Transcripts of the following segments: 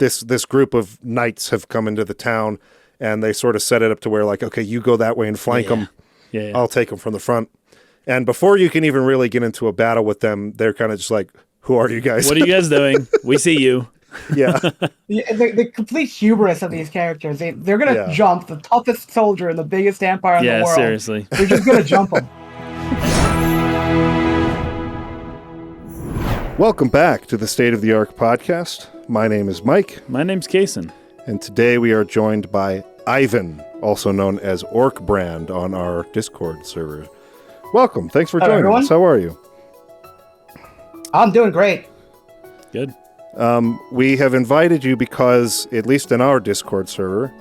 this group of knights have come into the town, and they sort of set it up to where like, okay, you go that way and flank them. Yeah. I'll take them from the front. And before you can even really get into a battle with them, they're kind of just like, who are you guys? What are you guys doing? We see you. Yeah. The complete hubris of these characters. They're going to jump the toughest soldier in the biggest empire in the world. Yeah, seriously. They're just going to jump him. Welcome back to the State of the Arc podcast. My name is Mike. My name's Kason. And today we are joined by Ivan, also known as Orcbrand on our Discord server. Welcome. Thanks for joining us. How are you? I'm doing great. Good. We have invited you because, at least in our Discord server,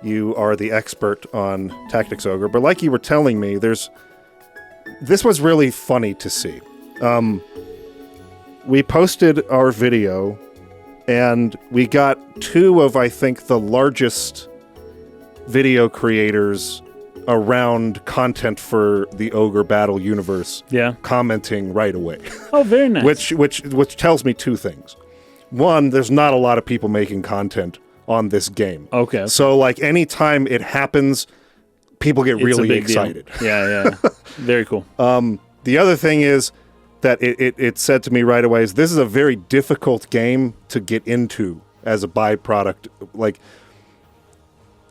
you are the expert on Tactics Ogre. But like you were telling me, this was really funny to see. We posted our video, and we got two of, I think, the largest video creators around content for the Ogre Battle universe commenting right away. Oh, very nice. Which tells me two things. One, there's not a lot of people making content on this game. Okay. So, like, anytime it happens, people get really excited. Yeah. Very cool. The other thing is that it said to me right away is this is a very difficult game to get into as a byproduct. Like,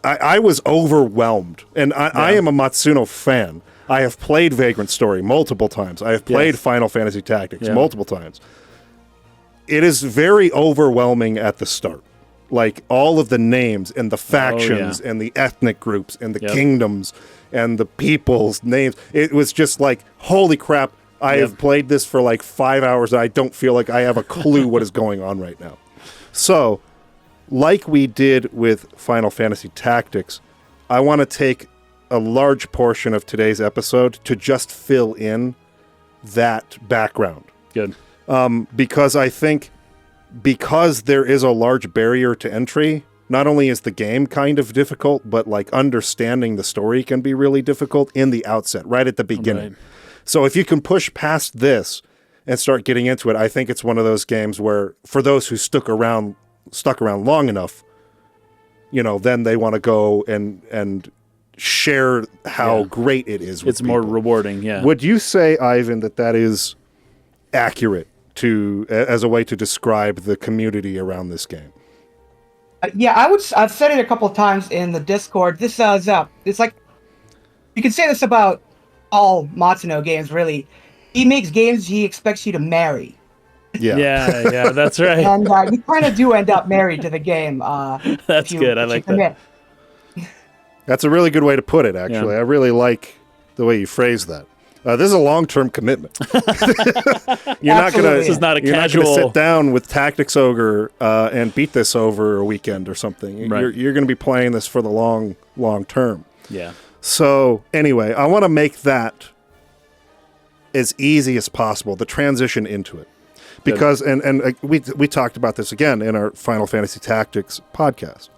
I was overwhelmed, and I am a Matsuno fan. I have played Vagrant Story multiple times. I have played Final Fantasy Tactics multiple times. It is very overwhelming at the start. Like, all of the names and the factions and the ethnic groups and the kingdoms and the people's names. It was just like, holy crap, I have played this for like 5 hours and I don't feel like I have a clue what is going on right now. So, like we did with Final Fantasy Tactics, I want to take a large portion of today's episode to just fill in that background. Good. Because I think because there is a large barrier to entry, not only is the game kind of difficult, but like understanding the story can be really difficult in the outset, right at the beginning. Right. So if you can push past this and start getting into it, I think it's one of those games where for those who stuck around long enough, then they want to go and share how great it is with It's more rewarding, Would you say, Ivan, that is accurate as a way to describe the community around this game? I've said it a couple of times in the Discord. This it's like, you can say this about all Matsuno games, really. He makes games he expects you to marry. Yeah, that's right. And you kind of do end up married to the game. That's good. I like that. That's a really good way to put it, actually. I really like the way you phrase that. This is a long-term commitment. You're not going to sit down with Tactics Ogre and beat this over a weekend or something. Right. You're going to be playing this for the long term. Yeah. So anyway, I want to make that as easy as possible, the transition into it. Because, and we talked about this again in our Final Fantasy Tactics podcast.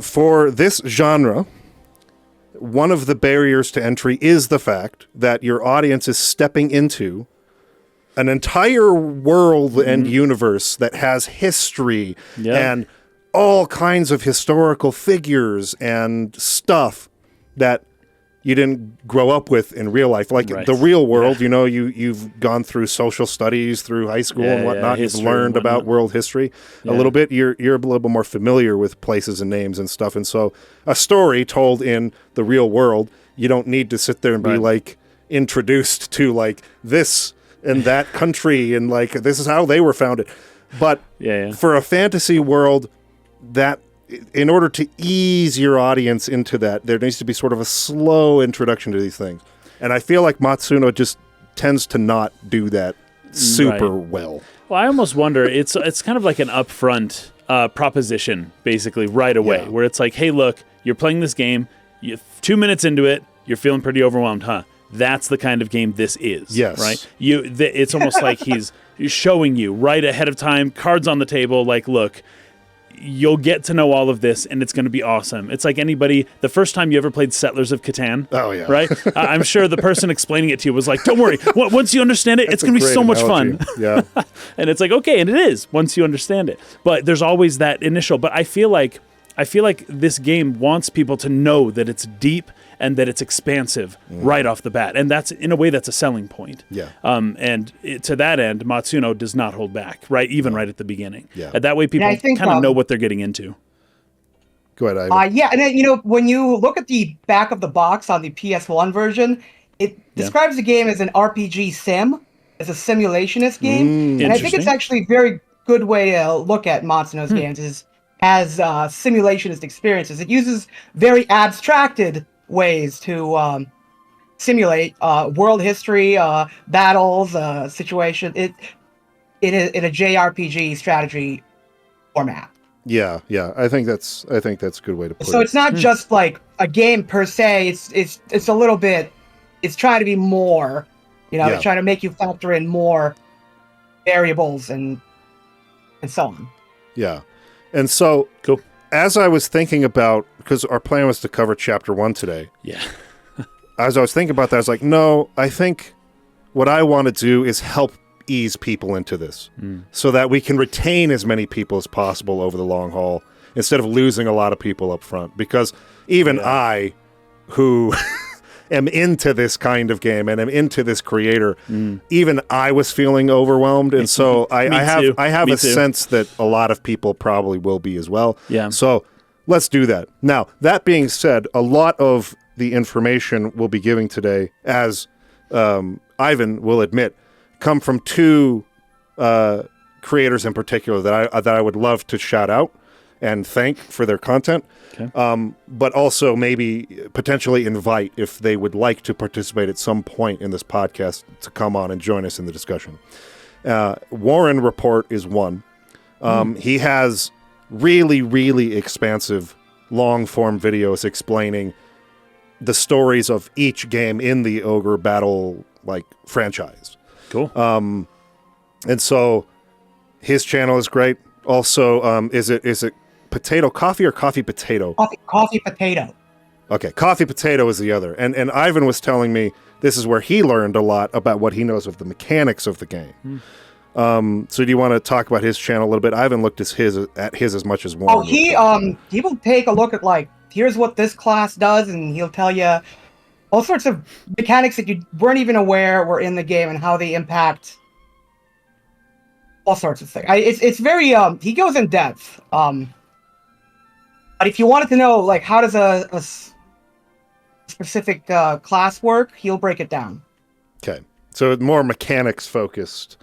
For this genre, one of the barriers to entry is the fact that your audience is stepping into an entire world and universe that has history and all kinds of historical figures and stuff that you didn't grow up with in real life. Like the real world, you've gone through social studies through high school and whatnot. You've learned about world history a little bit. You're a little bit more familiar with places and names and stuff. And so a story told in the real world, you don't need to sit there and be like introduced to like this and that country and like this is how they were founded. But for a fantasy world, that in order to ease your audience into that, there needs to be sort of a slow introduction to these things. And I feel like Matsuno just tends to not do that super well. Well, I almost wonder, it's kind of like an upfront proposition, basically, right away, where it's like, hey, look, you're playing this game, 2 minutes into it, you're feeling pretty overwhelmed, huh? That's the kind of game this is, right? It's almost like he's showing you right ahead of time, cards on the table, like, look, you'll get to know all of this, and it's going to be awesome. It's like the first time you ever played Settlers of Catan. Oh, yeah. Right? I'm sure the person explaining it to you was like, don't worry. Once you understand it, it's going to be so much fun. Yeah. And it's like, okay, and it is once you understand it. But there's always that initial. But I feel like this game wants people to know that it's deep and that it's expansive right off the bat. And that's, in a way, that's a selling point. Yeah. To that end, Matsuno does not hold back, right? Even right at the beginning. Yeah. And that way people kind of know what they're getting into. Go ahead, Ivan. Yeah, and then, when you look at the back of the box on the PS1 version, it describes the game as an RPG sim, as a simulationist game. And I think it's actually a very good way to look at Matsuno's games as simulationist experiences. It uses very abstracted ways to simulate world history, battles, situation. In a JRPG strategy format. Yeah. I think that's a good way to put it. So it's not just like a game per se. It's a little bit. It's trying to be more. It's trying to make you factor in more variables and so on. Yeah, and so cool. As I was thinking about, because our plan was to cover Chapter 1 today. Yeah. As I was thinking about that, I was like, no, I think what I want to do is help ease people into this so that we can retain as many people as possible over the long haul instead of losing a lot of people up front. Because even I, who am into this kind of game and am into this creator, even I was feeling overwhelmed. And so I have a sense that a lot of people probably will be as well. Yeah. So let's do that. Now, that being said, a lot of the information we'll be giving today, as Ivan will admit, come from two creators in particular that I would love to shout out and thank for their content, but also maybe potentially invite, if they would like to participate at some point in this podcast, to come on and join us in the discussion. Warren Report is one. He has really, really expansive long-form videos explaining the stories of each game in the Ogre Battle franchise. Cool. And so his channel is great. Also, is it potato coffee or coffee potato? Coffee potato. Okay, coffee potato is the other. And Ivan was telling me this is where he learned a lot about what he knows of the mechanics of the game. So do you want to talk about his channel a little bit? Ivan looked at his as much as Warren. He will take a look at here's what this class does, and he'll tell you all sorts of mechanics that you weren't even aware were in the game and how they impact all sorts of things. It's very he goes in depth. But if you wanted to know how does a specific class work, he'll break it down. Okay, so more mechanics focused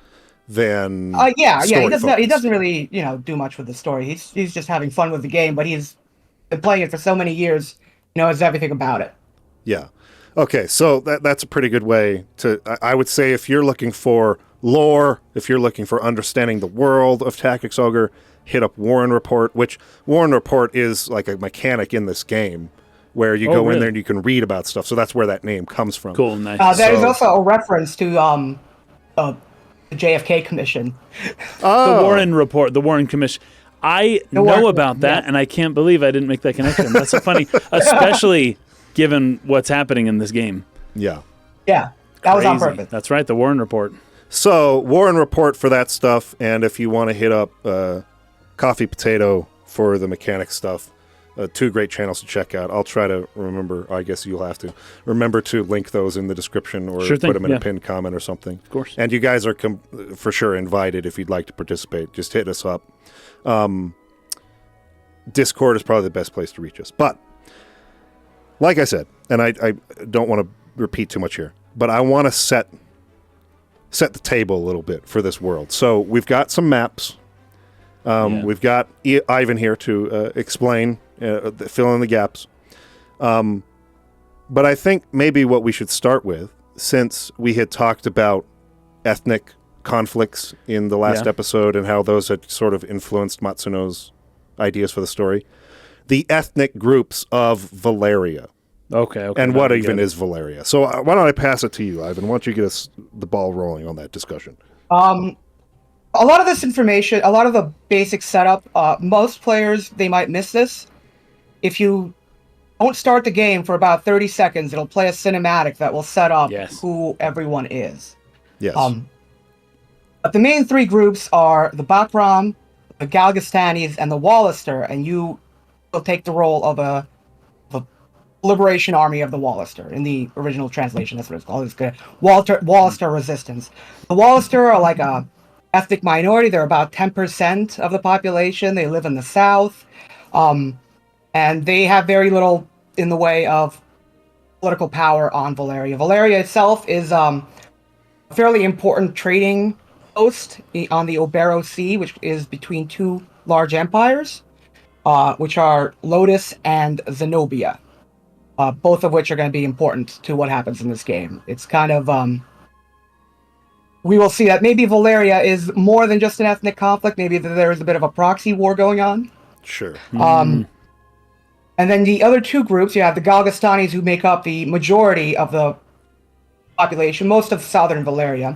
than He doesn't really do much with the story. He's just having fun with the game, but he's been playing it for so many years, he knows everything about it. Yeah. Okay, so that's a pretty good way to, I would say, if you're looking for lore, if you're looking for understanding the world of Tactics Ogre, hit up Warren Report, which Warren Report is like a mechanic in this game where you go in there and you can read about stuff. So that's where that name comes from. Cool, nice. There is also a reference to the JFK Commission. The Warren Report, the Warren Commission. I know about that, and I can't believe I didn't make that connection. That's so funny, especially given what's happening in this game. Yeah. Yeah, that was on purpose. That's right, the Warren Report. So, Warren Report for that stuff, and if you want to hit up Coffee Potato for the mechanic stuff, two great channels to check out. I'll try to remember, I guess you'll have to, remember to link those in the description or put them in a pinned comment or something. Of course. And you guys are for sure invited if you'd like to participate. Just hit us up. Discord is probably the best place to reach us. But, like I said, and I don't want to repeat too much here, but I want to set the table a little bit for this world. So we've got some maps. We've got Ivan here to explain, fill in the gaps. But I think maybe what we should start with, since we had talked about ethnic conflicts in the last episode and how those had sort of influenced Matsuno's ideas for the story, the ethnic groups of Valeria. Okay. And what even is Valeria? So why don't I pass it to you, Ivan? Why don't you get us the ball rolling on that discussion? a lot of this information, a lot of the basic setup, most players, they might miss this. If you don't start the game for about 30 seconds, it'll play a cinematic that will set up who everyone is. Yes. But the main three groups are the Bakram, the Galgastanis, and the Wallister, and you will take the role of a liberation army of the Wallister. In the original translation, that's what it's called. It's good. Wallister resistance. The Wallister are like a ethnic minority. They're about 10% of the population. They live in the south. And they have very little in the way of political power on Valeria. Valeria itself is a fairly important trading post on the Obero Sea, which is between two large empires, which are Lotus and Zenobia, both of which are going to be important to what happens in this game. It's kind of... we will see that maybe Valeria is more than just an ethnic conflict. Maybe there is a bit of a proxy war going on. Sure. And then the other two groups, you have the Galgastanis, who make up the majority of the population. Most of southern Valeria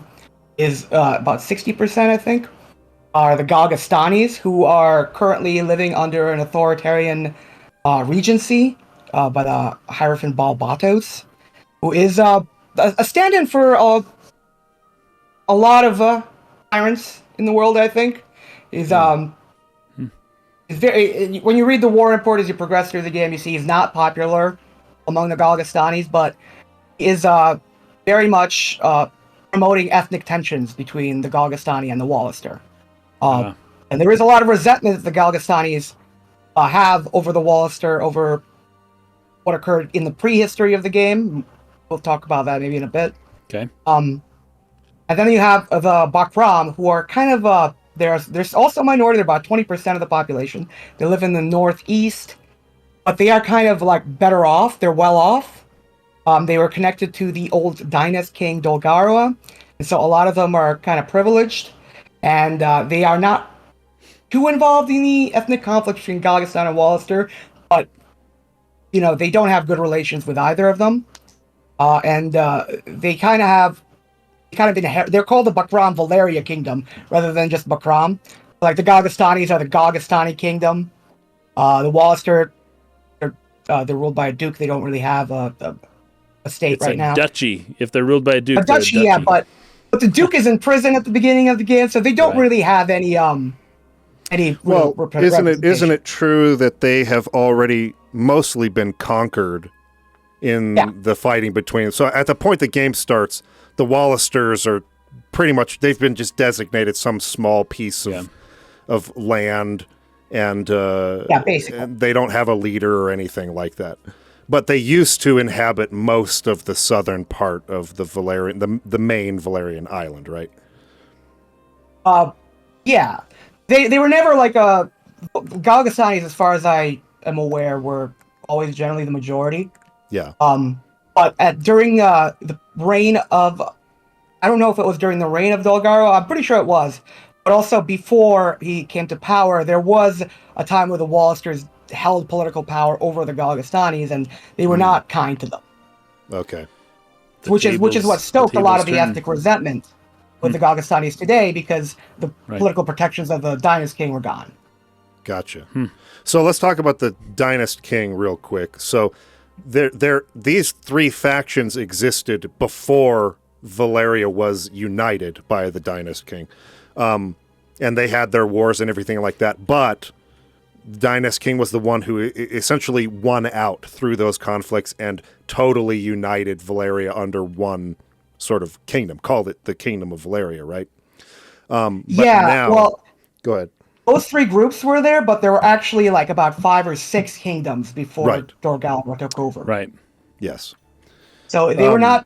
is about 60%, I think, are the Galgastanis, who are currently living under an authoritarian regency by the Hierophant Balbatos, who is a stand-in for a lot of tyrants in the world, I think. He's very, when you read the war report as you progress through the game, you see he's not popular among the Galgastanis, but is very much promoting ethnic tensions between the Galgastani and the Wallister. And there is a lot of resentment that the Galgastanis have over the Wallister, over what occurred in the prehistory of the game. We'll talk about that maybe in a bit. Okay. And then you have the Bakram, who are kind of... There's also a minority. They're about 20% of the population. They live in the northeast, but they are kind of like better off. They're well off. They were connected to the old Dynast King Dolgarua, and so a lot of them are kind of privileged, and they are not too involved in the ethnic conflict between Galgastan and Wallister, but they don't have good relations with either of them, and they kind of have. They're called the Bakram Valeria Kingdom rather than just Bakram. Like the Galgastanis are the Galgastani Kingdom. The Wallister, they're ruled by a duke. They don't really have a state it's right a now. Duchy. If they're ruled by a duke, A duchy, yeah, but the duke is in prison at the beginning of the game, so they don't really have any Well, isn't it true that they have already mostly been conquered in the fighting between? So at the point the game starts, the Wallisters are pretty much, they've been just designated some small piece of land, and basically. and they don't have a leader or anything like that. But they used to inhabit most of the southern part of the Valerian, the main Valerian island, right? Yeah. They were never like Galgastanis, as far as I am aware, were always generally the majority. Yeah. But during the reign of, I don't know if it was during the reign of Dolgaro, I'm pretty sure it was, but also before he came to power, there was a time where the Wallisters held political power over the Galgastanis, and they were not kind to them. Okay. Which is what stoked a lot of the ethnic resentment with the Galgastanis today, because the political protections of the Dynast King were gone. Gotcha. So let's talk about the Dynast King real quick. So these three factions existed before Valeria was united by the Dynast King. And they had their wars and everything like that. But Dynast King was the one who essentially won out through those conflicts and totally united Valeria under one sort of kingdom. Called it the Kingdom of Valeria, right? Well, go ahead. Those three groups were there, but there were actually like about 5 or 6 kingdoms before Dorgalra took over. Right. Yes. So they were not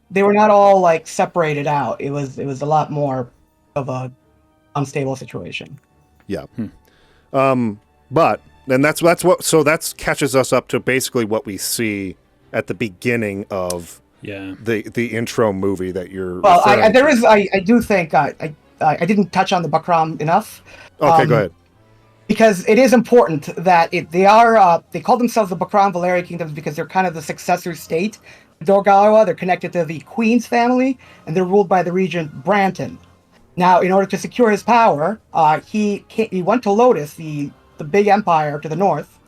all like separated out. It was a lot more of a unstable situation. Yeah. But and that's what, so that catches us up to basically what we see at the beginning of the intro movie that you're. Well, I do think I didn't touch on the Bakram enough. Okay, go ahead. Because it is important that they call themselves the Bakram Valeria Kingdoms because they're kind of the successor state to Dorgalawa. They're connected to the Queen's family, and they're ruled by the regent Branton. Now, in order to secure his power, he went to Lotus, the big empire to the north,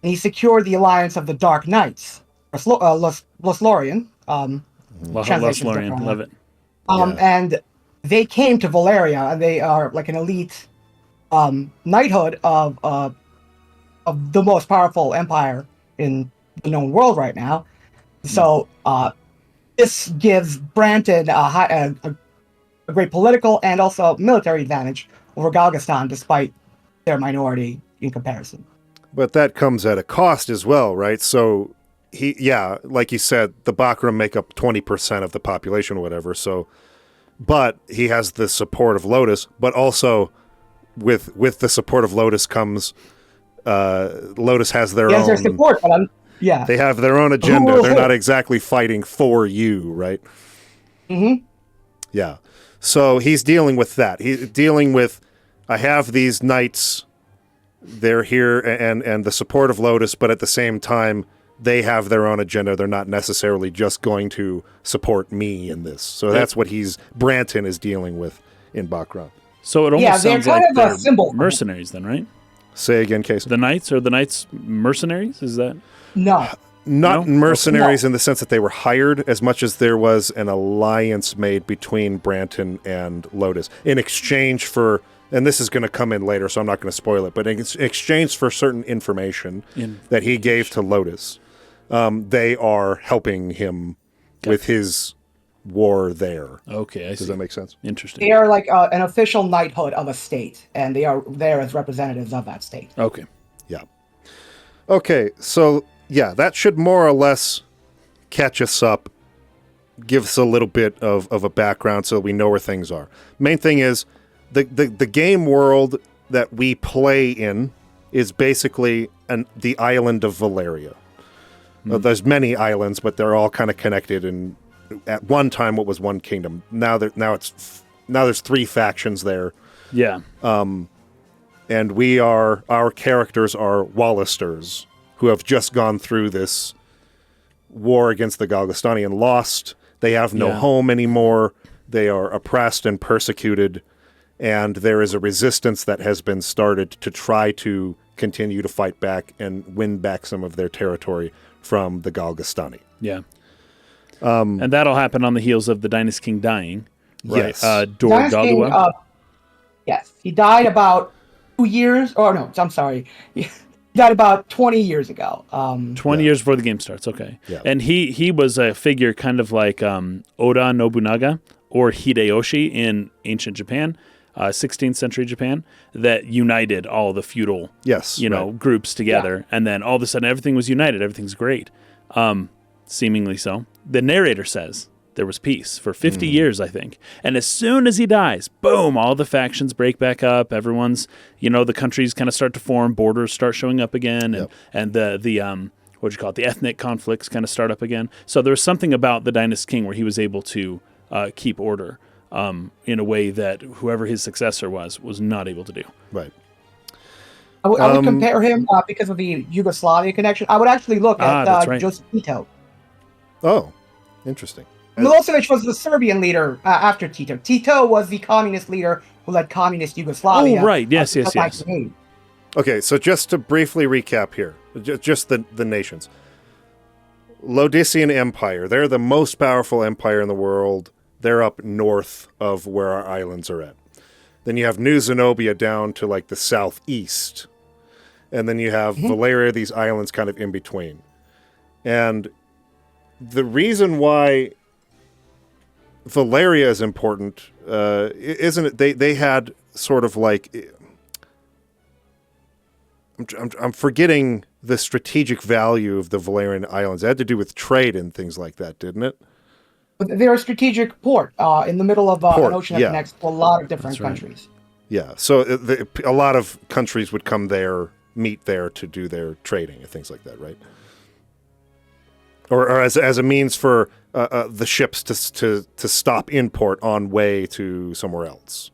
and he secured the alliance of the Dark Knights, Loslorian. Loslorian, love it. And they came to Valeria, and they are like an elite knighthood of the most powerful empire in the known world right now. So this gives Branton a great political and also military advantage over Galgastan, despite their minority in comparison. But that comes at a cost as well, right? So like you said, the Bakram make up 20% of the population or whatever. So, but he has the support of Lotus, but also with the support of Lotus comes Lotus has their own. Their support, but they have their own agenda. They're not exactly fighting for you, right? Mm-hmm. Yeah. So he's dealing with that. He's dealing with, I have these knights, they're here, and the support of Lotus, but at the same time, they have their own agenda. They're not necessarily just going to support me in this. So that's what Branton is dealing with in Bakram. So it almost sounds like they're a symbol mercenaries then, right? Say again, Casey. The knights, are the knights mercenaries? Is that? No. Not mercenaries in the sense that they were hired, as much as there was an alliance made between Branton and Lotus in exchange for, and this is going to come in later, so I'm not going to spoil it, but in exchange for certain information that he gave to Lotus, they are helping him with his war there. Okay, I see. Does that make sense? Interesting. They are like an official knighthood of a state, and they are there as representatives of that state. Okay. Yeah. Okay, so yeah, that should more or less catch us up, give us a little bit of a background so we know where things are. Main thing is, the game world that we play in is basically the island of Valeria. There's many islands, but they're all kind of connected, and at one time what was one kingdom. Now there's 3 factions there. Yeah. And our characters are Wallisters, who have just gone through this war against the Galgastani and lost. They have no home anymore. They are oppressed and persecuted, and there is a resistance that has been started to try to continue to fight back and win back some of their territory from the Galgastani. Yeah. And that'll happen on the heels of the Dynast King dying, right? Yes. Katua. Yes. He died about 2 years, or no, I'm sorry. He died about 20 years ago. 20 years before the game starts, okay. Yeah. And he was a figure kind of like Oda Nobunaga or Hideyoshi in ancient Japan, 16th century Japan, that united all the feudal groups together. And then all of a sudden everything was united. Everything's great. Seemingly so. The narrator says there was peace for 50 years, I think. And as soon as he dies, boom, all the factions break back up. Everyone's, the countries kind of start to form, borders start showing up again, and the the ethnic conflicts kind of start up again. So there was something about the Dynast King where he was able to keep order in a way that whoever his successor was not able to do. Right. I would compare him because of the Yugoslavia connection. I would actually look at Joseph Tito. Oh, interesting. Milosevic was the Serbian leader after Tito. Tito was the communist leader who led communist Yugoslavia. Oh, right. Yes. Okay, so just to briefly recap here, just the nations. Lodician Empire, they're the most powerful empire in the world. They're up north of where our islands are at. Then you have New Zenobia down to like the southeast. And then you have Valeria, these islands kind of in between. And the reason why Valeria is important, isn't it? They had sort of like, I'm forgetting the strategic value of the Valerian Islands. It had to do with trade and things like that, didn't it? They're a strategic port in the middle of an ocean that connects to a lot of different countries. Yeah, so a lot of countries would come there, meet there to do their trading and things like that, right? Or as a means for the ships to stop in port on way to somewhere else.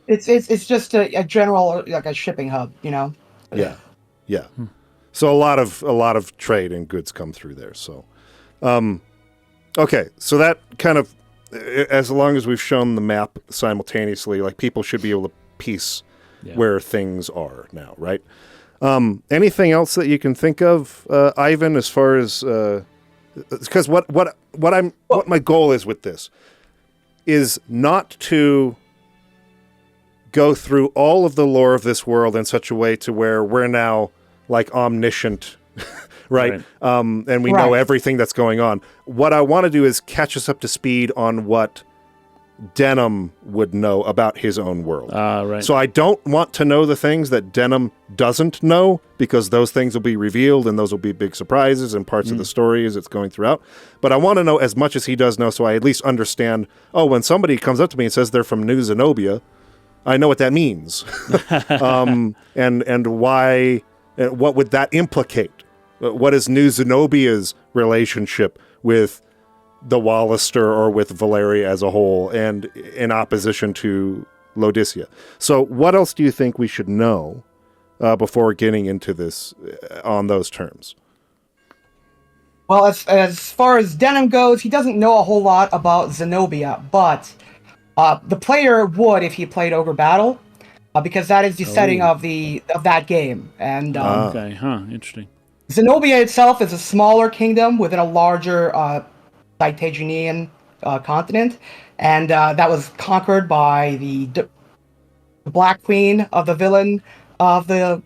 It's just a general, like a shipping hub, Yeah. So a lot of trade and goods come through there. So, okay, so that kind of as long as we've shown the map simultaneously, like people should be able to piece where things are now, right? Anything else that you can think of, Ivan, as far as because what my goal is with this is not to go through all of the lore of this world in such a way to where we're now like omniscient, right? And we know everything that's going on. What I want to do is catch us up to speed on what Denim would know about his own world. So I don't want to know the things that Denim doesn't know, because those things will be revealed and those will be big surprises and parts of the story as it's going throughout. But I want to know as much as he does know, so I at least understand, when somebody comes up to me and says they're from New Zenobia, I know what that means. And why, what would that implicate? What is New Zenobia's relationship with the Wallister or with Valeria as a whole, and in opposition to Laodicea? So what else do you think we should know before getting into this on those terms? Well, as far as Denim goes, he doesn't know a whole lot about Zenobia, but the player would if he played Ogre Battle, because that is the setting of that game. And interesting. Zenobia itself is a smaller kingdom within a larger Titanian continent, and that was conquered by the Black Queen of the villain of the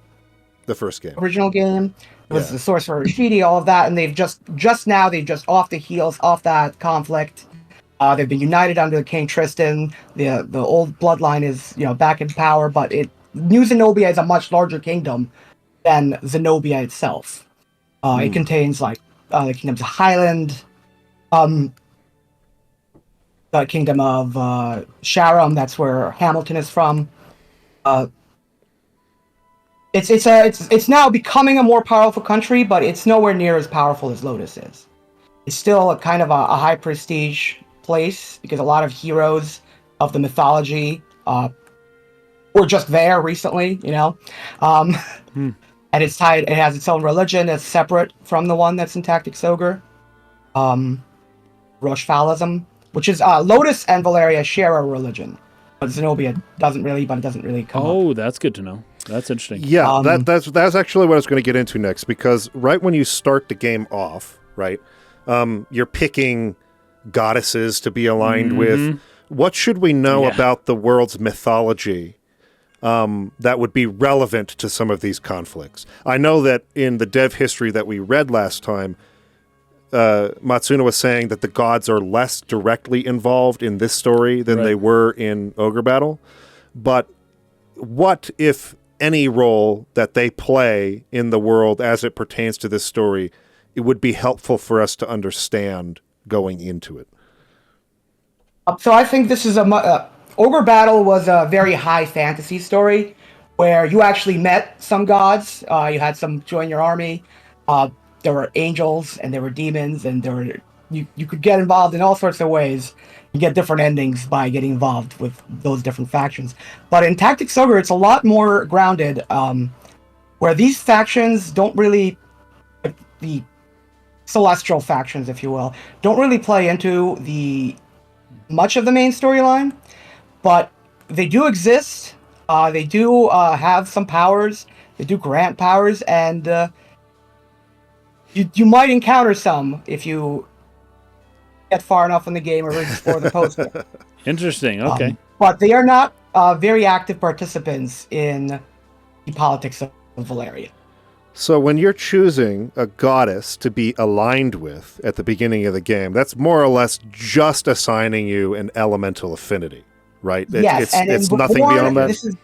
first game, original game. It was the Sorcerer Shidi, all of that, and they've just off the heels of that conflict. They've been united under King Tristan. The old bloodline is back in power, but New Zenobia is a much larger kingdom than Zenobia itself. It contains the kingdoms of Highland, the kingdom of Sharam. That's where Hamilton is from. It's now becoming a more powerful country, but it's nowhere near as powerful as Lotus is. It's still a kind of a high prestige place because a lot of heroes of the mythology were just there recently, and it's tied. It has its own religion that's separate from the one that's in Tactics Ogre. Roshphalism, which is Lotus and Valeria share a religion, but Zenobia doesn't really come up. Oh, that's good to know. That's interesting. Yeah, that's actually what I was going to get into next, because right when you start the game off, right, you're picking goddesses to be aligned with. What should we know about the world's mythology that would be relevant to some of these conflicts? I know that in the dev history that we read last time, Matsuno was saying that the gods are less directly involved in this story than they were in Ogre Battle. But what, if any, role that they play in the world as it pertains to this story, it would be helpful for us to understand going into it? So I think this is Ogre Battle was a very high fantasy story where you actually met some gods. You had some join your army. There were angels and there were demons, and you could get involved in all sorts of ways. You get different endings by getting involved with those different factions. But in Tactics Ogre, it's a lot more grounded, where these factions don't really, the celestial factions, if you will, don't really play into much of the main storyline, but they do exist. They do have some powers. They do grant powers, and you might encounter some if you get far enough in the game or explore the poster. Interesting. Okay. But they are not very active participants in the politics of Valeria. So when you're choosing a goddess to be aligned with at the beginning of the game, that's more or less just assigning you an elemental affinity, right? Yes, it's nothing beyond that.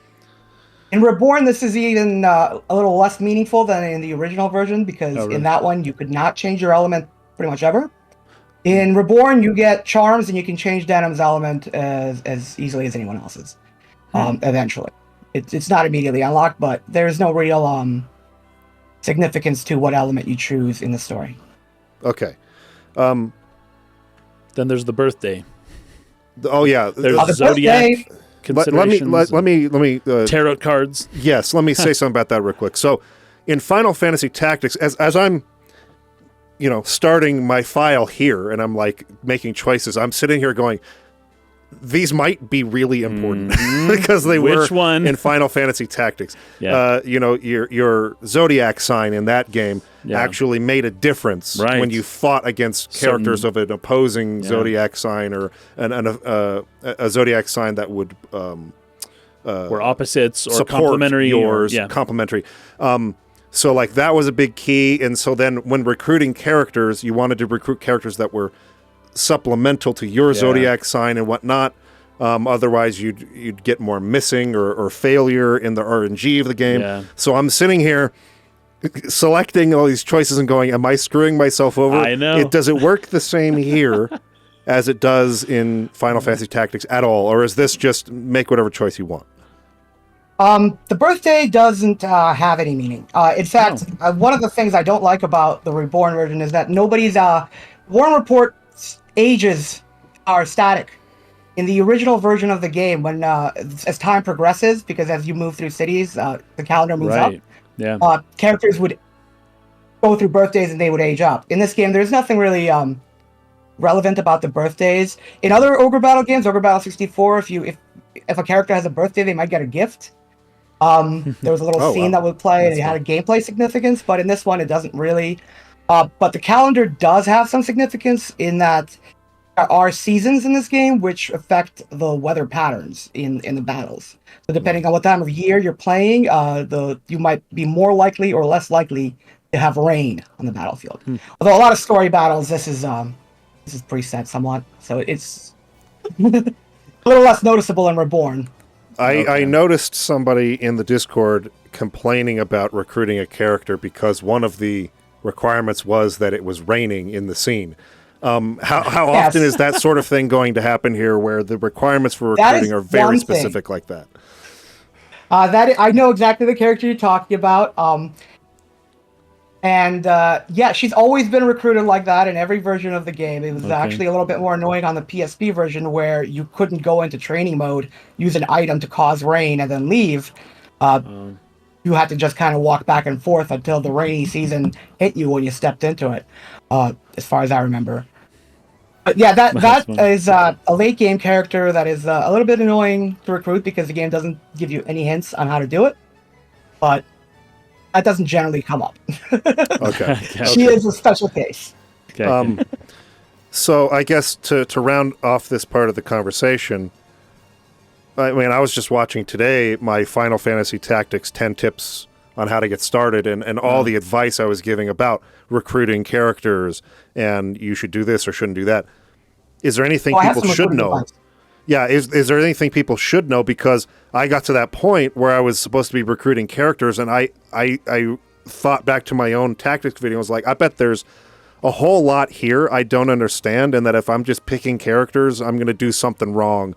In Reborn, this is even a little less meaningful than in the original version, because in that one, you could not change your element pretty much ever. In Reborn, you get charms, and you can change Denim's element as easily as anyone else's, eventually. It's not immediately unlocked, but there's no real significance to what element you choose in the story. Okay. Then there's the birthday. Oh, yeah. There's the Zodiac. Let me tarot cards. Yes, let me say something about that real quick. So, in Final Fantasy Tactics, as I'm starting my file here, and I'm like making choices. I'm sitting here going, these might be really important because they were in Final Fantasy Tactics. Yeah. Your Zodiac sign in that game actually made a difference when you fought against characters of an opposing Zodiac sign or a Zodiac sign that would were opposites or support complementary. Complementary. So like that was a big key. And so then when recruiting characters, you wanted to recruit characters that were supplemental to your Zodiac sign and whatnot. Otherwise, you'd get more missing or failure in the RNG of the game. Yeah. So I'm sitting here selecting all these choices and going, am I screwing myself over? I know. Does it work the same here as it does in Final Fantasy Tactics at all? Or is this just make whatever choice you want? The birthday doesn't have any meaning. In fact, one of the things I don't like about the Reborn version is that nobody's Warren Report ages are static. In the original version of the game, when as time progresses, because as you move through cities, the calendar moves up. Yeah. Characters would go through birthdays and they would age up. In this game, there's nothing really relevant about the birthdays. In other Ogre Battle games, Ogre Battle 64, if a character has a birthday, they might get a gift. There was a little scene that would play, and it had a gameplay significance, but in this one, it doesn't really. But the calendar does have some significance in that there are seasons in this game which affect the weather patterns in the battles. So depending on what time of year you're playing, you might be more likely or less likely to have rain on the battlefield. Although a lot of story battles, this is preset somewhat, so it's a little less noticeable in Reborn. I noticed somebody in the Discord complaining about recruiting a character because one of the requirements was that it was raining in the scene. How often is that sort of thing going to happen here where the requirements for recruiting are very specific like that? I know exactly the character you're talking about. She's always been recruited like that in every version of the game. It was actually a little bit more annoying on the PSP version where you couldn't go into training mode, use an item to cause rain, and then leave. You had to just kind of walk back and forth until the rainy season hit you when you stepped into it, as far as I remember. But yeah, that is a late game character that is a little bit annoying to recruit because the game doesn't give you any hints on how to do it. But that doesn't generally come up. Okay. She is a special case. Okay. So I guess to round off this part of the conversation, I mean, I was just watching today my Final Fantasy Tactics 10 tips on how to get started and all the advice I was giving about recruiting characters and you should do this or shouldn't do that. Is there anything people should know? Advice. Yeah, is there anything people should know? Because I got to that point where I was supposed to be recruiting characters and I thought back to my own tactics video. I was like, I bet there's a whole lot here I don't understand and that if I'm just picking characters, I'm going to do something wrong.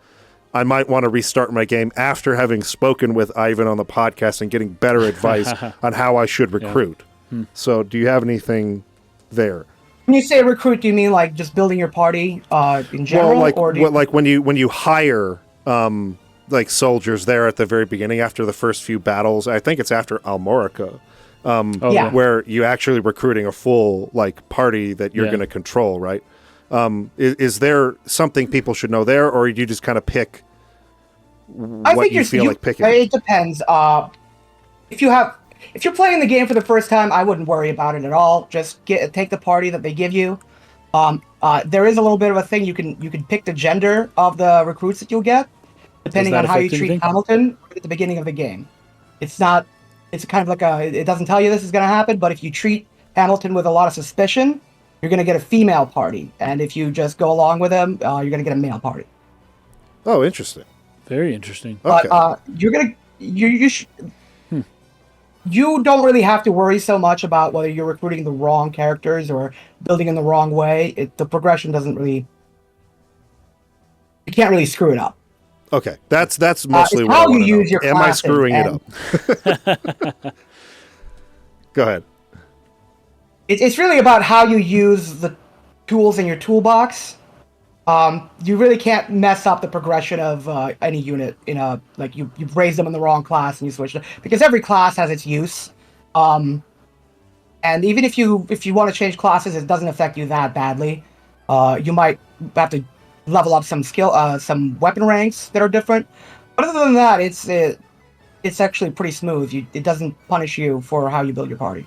I might want to restart my game after having spoken with Ivan on the podcast and getting better advice on how I should recruit. Yeah. So do you have anything there? When you say recruit, do you mean like just building your party in general? Well, like when you hire like soldiers there at the very beginning after the first few battles, I think it's after Almorica, where you actually recruiting a full like party that you're going to control, right? Is there something people should know there, or do you just kind of pick what you feel like picking? It depends. If you're playing the game for the first time, I wouldn't worry about it at all. Just take the party that they give you. There is a little bit of a thing you can pick the gender of the recruits that you'll get, depending on how you treat Hamilton at the beginning of the game. It's kind of like it doesn't tell you this is going to happen, but if you treat Hamilton with a lot of suspicion, you're going to get a female party, and if you just go along with him, you're going to get a male party. Oh, interesting. Very interesting. Okay. You don't really have to worry so much about whether you're recruiting the wrong characters or building in the wrong way. The progression doesn't really. You can't really screw it up. Okay, that's mostly what I want to know. Your Am I screwing it up? Go ahead. It's really about how you use the tools in your toolbox. You really can't mess up the progression of any unit you've raised them in the wrong class and you switch them because every class has its use. And even if you want to change classes, it doesn't affect you that badly. You might have to level up some some weapon ranks that are different. But other than that, it's actually pretty smooth. It doesn't punish you for how you build your party.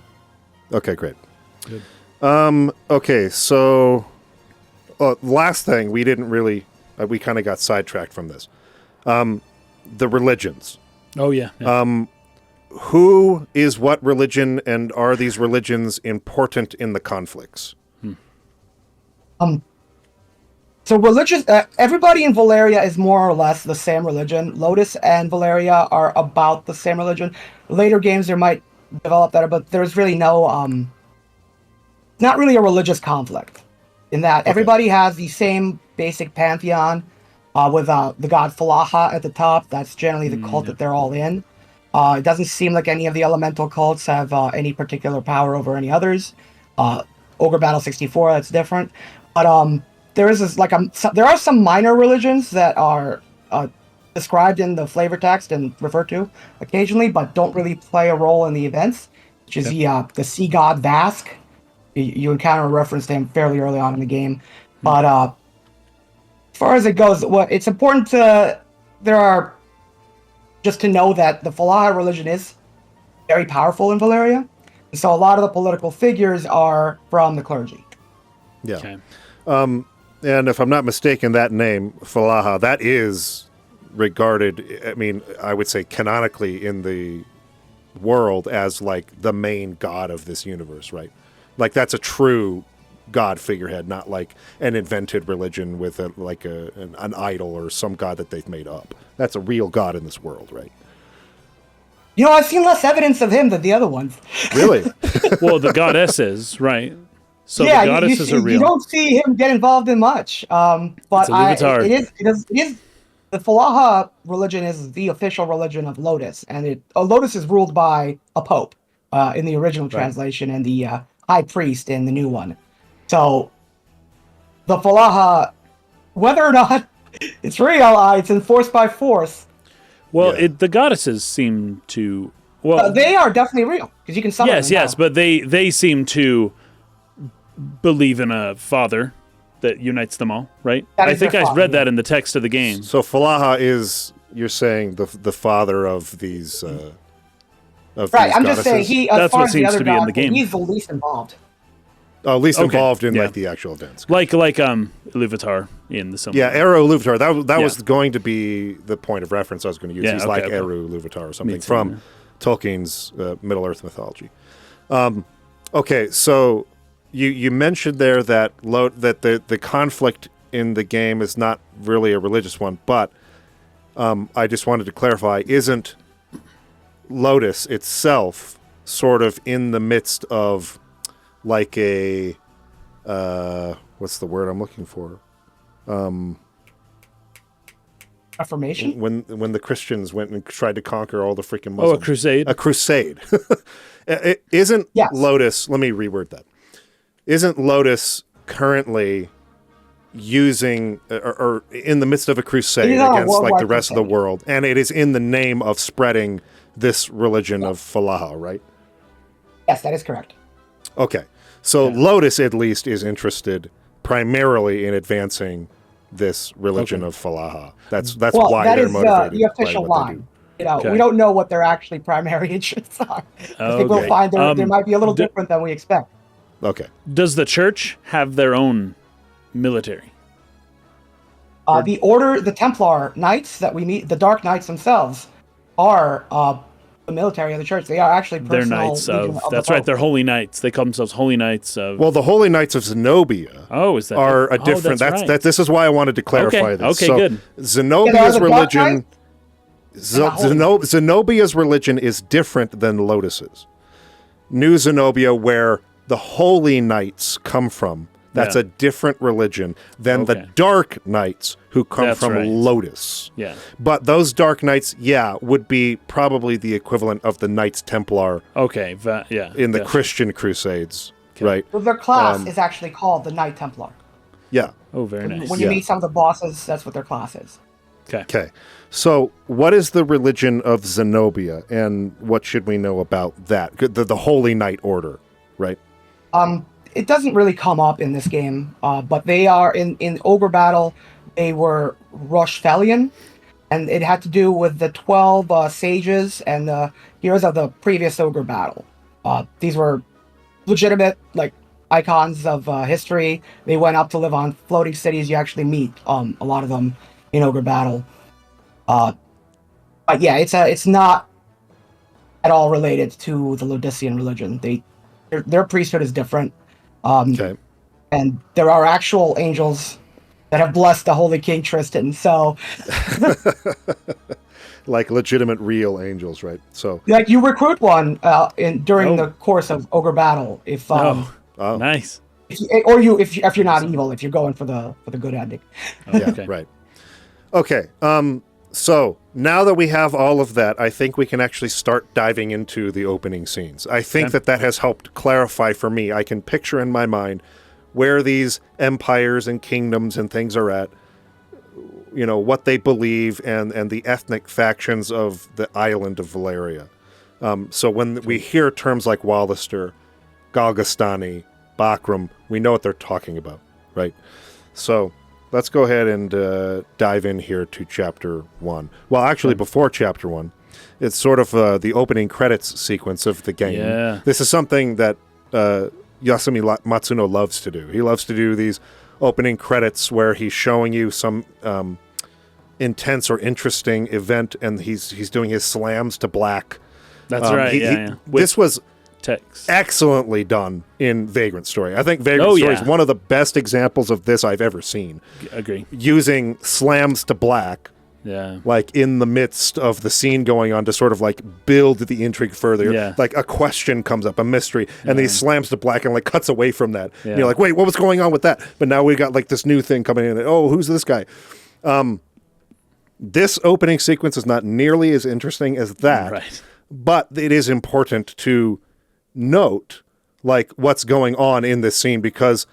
Okay, great. Good. Okay, so last thing, we didn't really, we kind of got sidetracked from this. The religions. Oh, yeah. Who is what religion, and are these religions important in the conflicts? So religious, everybody in Valeria is more or less the same religion. Lotus and Valeria are about the same religion. Later games there might develop that, but there's really no, not really a religious conflict in that everybody has the same basic pantheon with the god Faha at the top. That's generally the cult that they're all in. It doesn't seem like any of the elemental cults have any particular power over any others. Ogre Battle 64, that's different. But there is this, there are some minor religions that are described in the flavor text and referred to occasionally, but don't really play a role in the events, which is the sea god Vask. You encounter a reference to him fairly early on in the game. But as far as it goes, it's important to know that the Faha religion is very powerful in Valeria. And so a lot of the political figures are from the clergy. Yeah. Okay. And if I'm not mistaken, that name, Faha, that is regarded, I mean, I would say canonically in the world as like the main god of this universe, right? Like that's a true god figurehead, not like an invented religion with an idol or some god that they've made up. That's a real god in this world, right? You know, I've seen less evidence of him than the other ones. Really? Well, the goddesses, right? So yeah, the goddesses are real. You don't see him get involved in much. But it is the Faha religion is the official religion of Lotus, and Lotus is ruled by a pope in the original translation and the high priest in the new one. So the Faha, whether or not it's real, it's enforced by force. Well, the goddesses seem to. Well, they are definitely real because you can summon them. Yes, but they seem to believe in a father that unites them all, right? I think I read that in the text of the game. So Faha is, you're saying, the father of these right, I'm goddesses? just saying that's what seems to be in the game. He's the least involved. Least involved in like the actual dance. Like Iluvatar in the Silmarillion. Yeah, Eru Iluvatar. That was going to be the point of reference I was going to use. He's like Eru Iluvatar or something from Tolkien's Middle-earth mythology. Okay, so you mentioned there that the conflict in the game is not really a religious one, but I just wanted to clarify, isn't Lotus itself sort of in the midst of like a what's the word I'm looking for? Reformation? When the Christians went and tried to conquer all the freaking Muslims. Oh, a crusade. A crusade. Isn't Lotus, let me reword that. Isn't Lotus currently using or in the midst of a crusade against like the rest of the world, and it is in the name of spreading this religion of Faha, right? Yes, that is correct. Okay. So Lotus at least is interested primarily in advancing this religion of Faha. That's why they're motivated. The official line. We Okay. don't know what their actually primary interests are. I think we'll find they might be a little different than we expect. Okay. Does the church have their own military? The Order, the Templar Knights that we meet, the Dark Knights themselves, are the military of the church. They are actually They're knights of that's right. They're holy knights. They call themselves holy knights of. Well, the holy knights of Zenobia. Is that are a different? This is why I wanted to clarify this. Okay, good. Zenobia's religion. Zenobia's religion is different than Lotus's. New Zenobia, where the holy knights come from, that's a different religion than the dark knights who come from Lotus. Yeah. But those dark knights, would be probably the equivalent of the Knights Templar. Okay, in the Christian Crusades, right? Well, their class is actually called the Knight Templar. Yeah. Oh, very nice. When you meet some of the bosses, that's what their class is. Okay. So, what is the religion of Zenobia, and what should we know about that? The Holy Knight Order. right? It doesn't really come up in this game, but they are in Ogre Battle. They were Roshfelian, and it had to do with the 12 sages and the heroes of the previous Ogre Battle. These were legitimate icons of history. They went up to live on floating cities. You actually meet a lot of them in Ogre Battle. But yeah, it's not at all related to the Lodician religion. Their priesthood is different. Okay. And there are actual angels that have blessed the Holy King Tristan. So, like legitimate, real angels, right? So, you recruit one during the course of Ogre Battle if nice. If you're not evil, if you're going for the good ending. Yeah, right. Okay. So now that we have all of that, I think we can actually start diving into the opening scenes. I think that has helped clarify for me. I can picture in my mind where these empires and kingdoms and things are at, what they believe and the ethnic factions of the island of Valeria. So when we hear terms like Wallister, Galgastani, Bakram, we know what they're talking about, right? So let's go ahead and dive in here to Chapter 1. Well, actually, before Chapter 1, it's sort of the opening credits sequence of the game. Yeah. This is something that Yasumi Matsuno loves to do. He loves to do these opening credits where he's showing you some intense or interesting event, and he's doing his slams to black. That's right, This was text. excellently done in Vagrant Story. I think Vagrant Story is one of the best examples of this I've ever seen. Agree. Using slams to black, in the midst of the scene going on to sort of build the intrigue further. Yeah. Like a question comes up, a mystery, and then he slams to black and cuts away from that. Yeah. And you're like, wait, what was going on with that? But now we got this new thing coming in. Oh, who's this guy? This opening sequence is not nearly as interesting as that. Right. But it is important to note what's going on in this scene because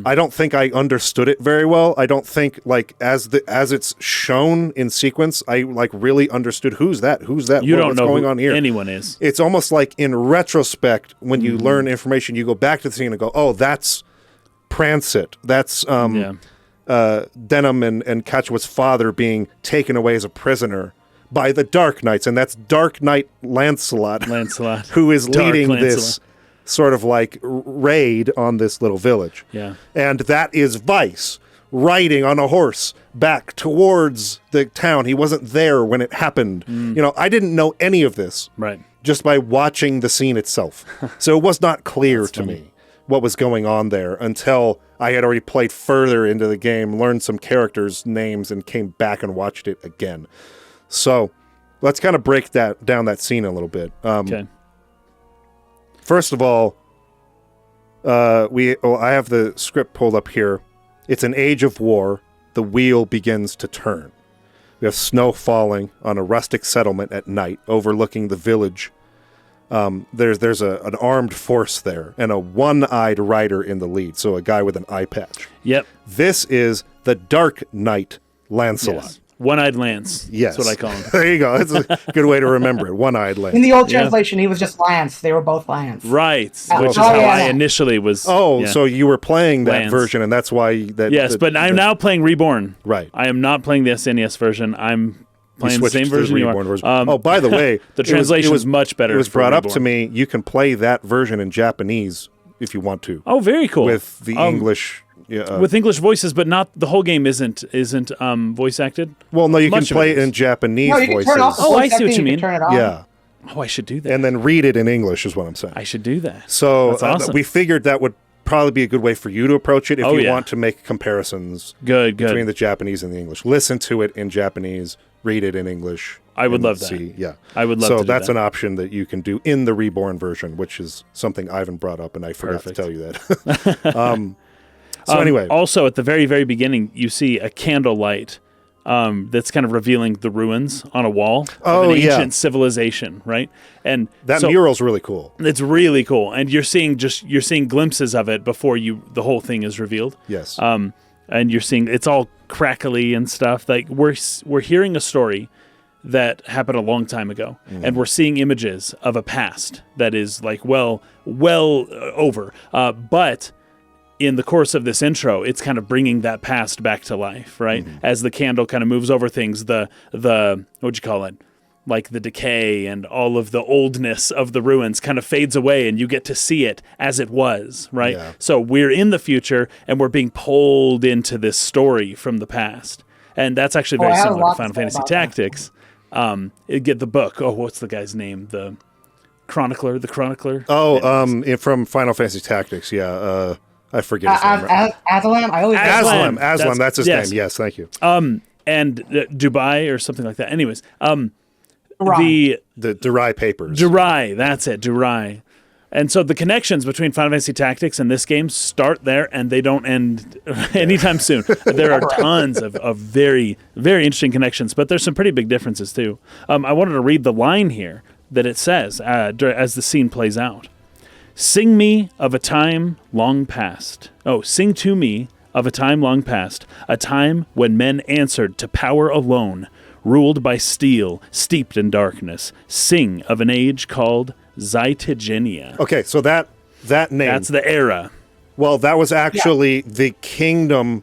I don't think I understood it very well. I don't think as it's shown in sequence, I really understood who's that. What's going on here? Anyone is. It's almost in retrospect when you learn information, you go back to the scene and go, oh, that's Prancet. That's Denham and Katua's father being taken away as a prisoner by the Dark Knights, and that's Dark Knight Lancelot, who is leading this sort of raid on this little village. Yeah. And that is Vice riding on a horse back towards the town. He wasn't there when it happened. I didn't know any of this just by watching the scene itself. So it was not clear to me what was going on there until I had already played further into the game, learned some characters' names, and came back and watched it again. So let's kind of break down that scene a little bit. Okay. First of all, I have the script pulled up here. It's an age of war. The wheel begins to turn. We have snow falling on a rustic settlement at night, overlooking the village. There's an armed force there, and a one-eyed rider in the lead, so a guy with an eye patch. Yep. This is the Dark Knight Lancelot. Yes. One-eyed Lance. Yes. That's what I call him. There you go. That's a good way to remember it. One-eyed Lance. In the old translation, he was just Lance. They were both Lance. Right. Which is how I initially was. Oh, so you were playing that Lance version, and that's why that. Yes, but I'm now playing Reborn. Right. I am not playing the SNES version. I'm playing the same version you are. Oh, by the way, the translation was much better. It was brought up to me. You can play that version in Japanese if you want to. Oh, very cool. With the English. With English voices, but not the whole game isn't voice acted. Well, no, you can play it in Japanese voices. Turn off I see what you mean. Turn it on. Yeah. Oh, I should do that. And then read it in English is what I'm saying. I should do that. So That's awesome. We figured that would probably be a good way for you to approach it if you want to make comparisons between the Japanese and the English. Listen to it in Japanese, read it in English. I would love that. Yeah. I would love to do that. So that's an option that you can do in the Reborn version, which is something Ivan brought up, and I forgot to tell you that. So anyway. Also, at the very, very beginning, you see a candlelight that's kind of revealing the ruins on a wall of an ancient civilization, right? And that mural's really cool. It's really cool, and you're seeing glimpses of it before the whole thing is revealed. Yes. And you're seeing it's all crackly and stuff. We're hearing a story that happened a long time ago, and we're seeing images of a past that is like well over. But in the course of this intro, it's kind of bringing that past back to life, right? As the candle kind of moves over things, the what'd you call it? Like the decay and all of the oldness of the ruins kind of fades away, and you get to see it as it was, right? Yeah. So we're in the future, and we're being pulled into this story from the past. And that's actually very similar to Final Fantasy Tactics. Get the book. Oh, what's the guy's name? The Chronicler. From Final Fantasy Tactics. Yeah, I forget his name. Aslam. I always Aslam. That's his name. Yes, thank you. And Dubai or something like that. Anyways, the Durai Papers. Durai. That's it. Durai. And so the connections between Final Fantasy Tactics and this game start there, and they don't end anytime soon. There are tons of very, very interesting connections, but there's some pretty big differences too. I wanted to read the line here that it says as the scene plays out. Sing me of a time long past. Oh, sing to me of a time long past, a time when men answered to power alone, ruled by steel, steeped in darkness. Sing of an age called Zytigenia. Okay, so that name. That's the era. Well, that was actually the kingdom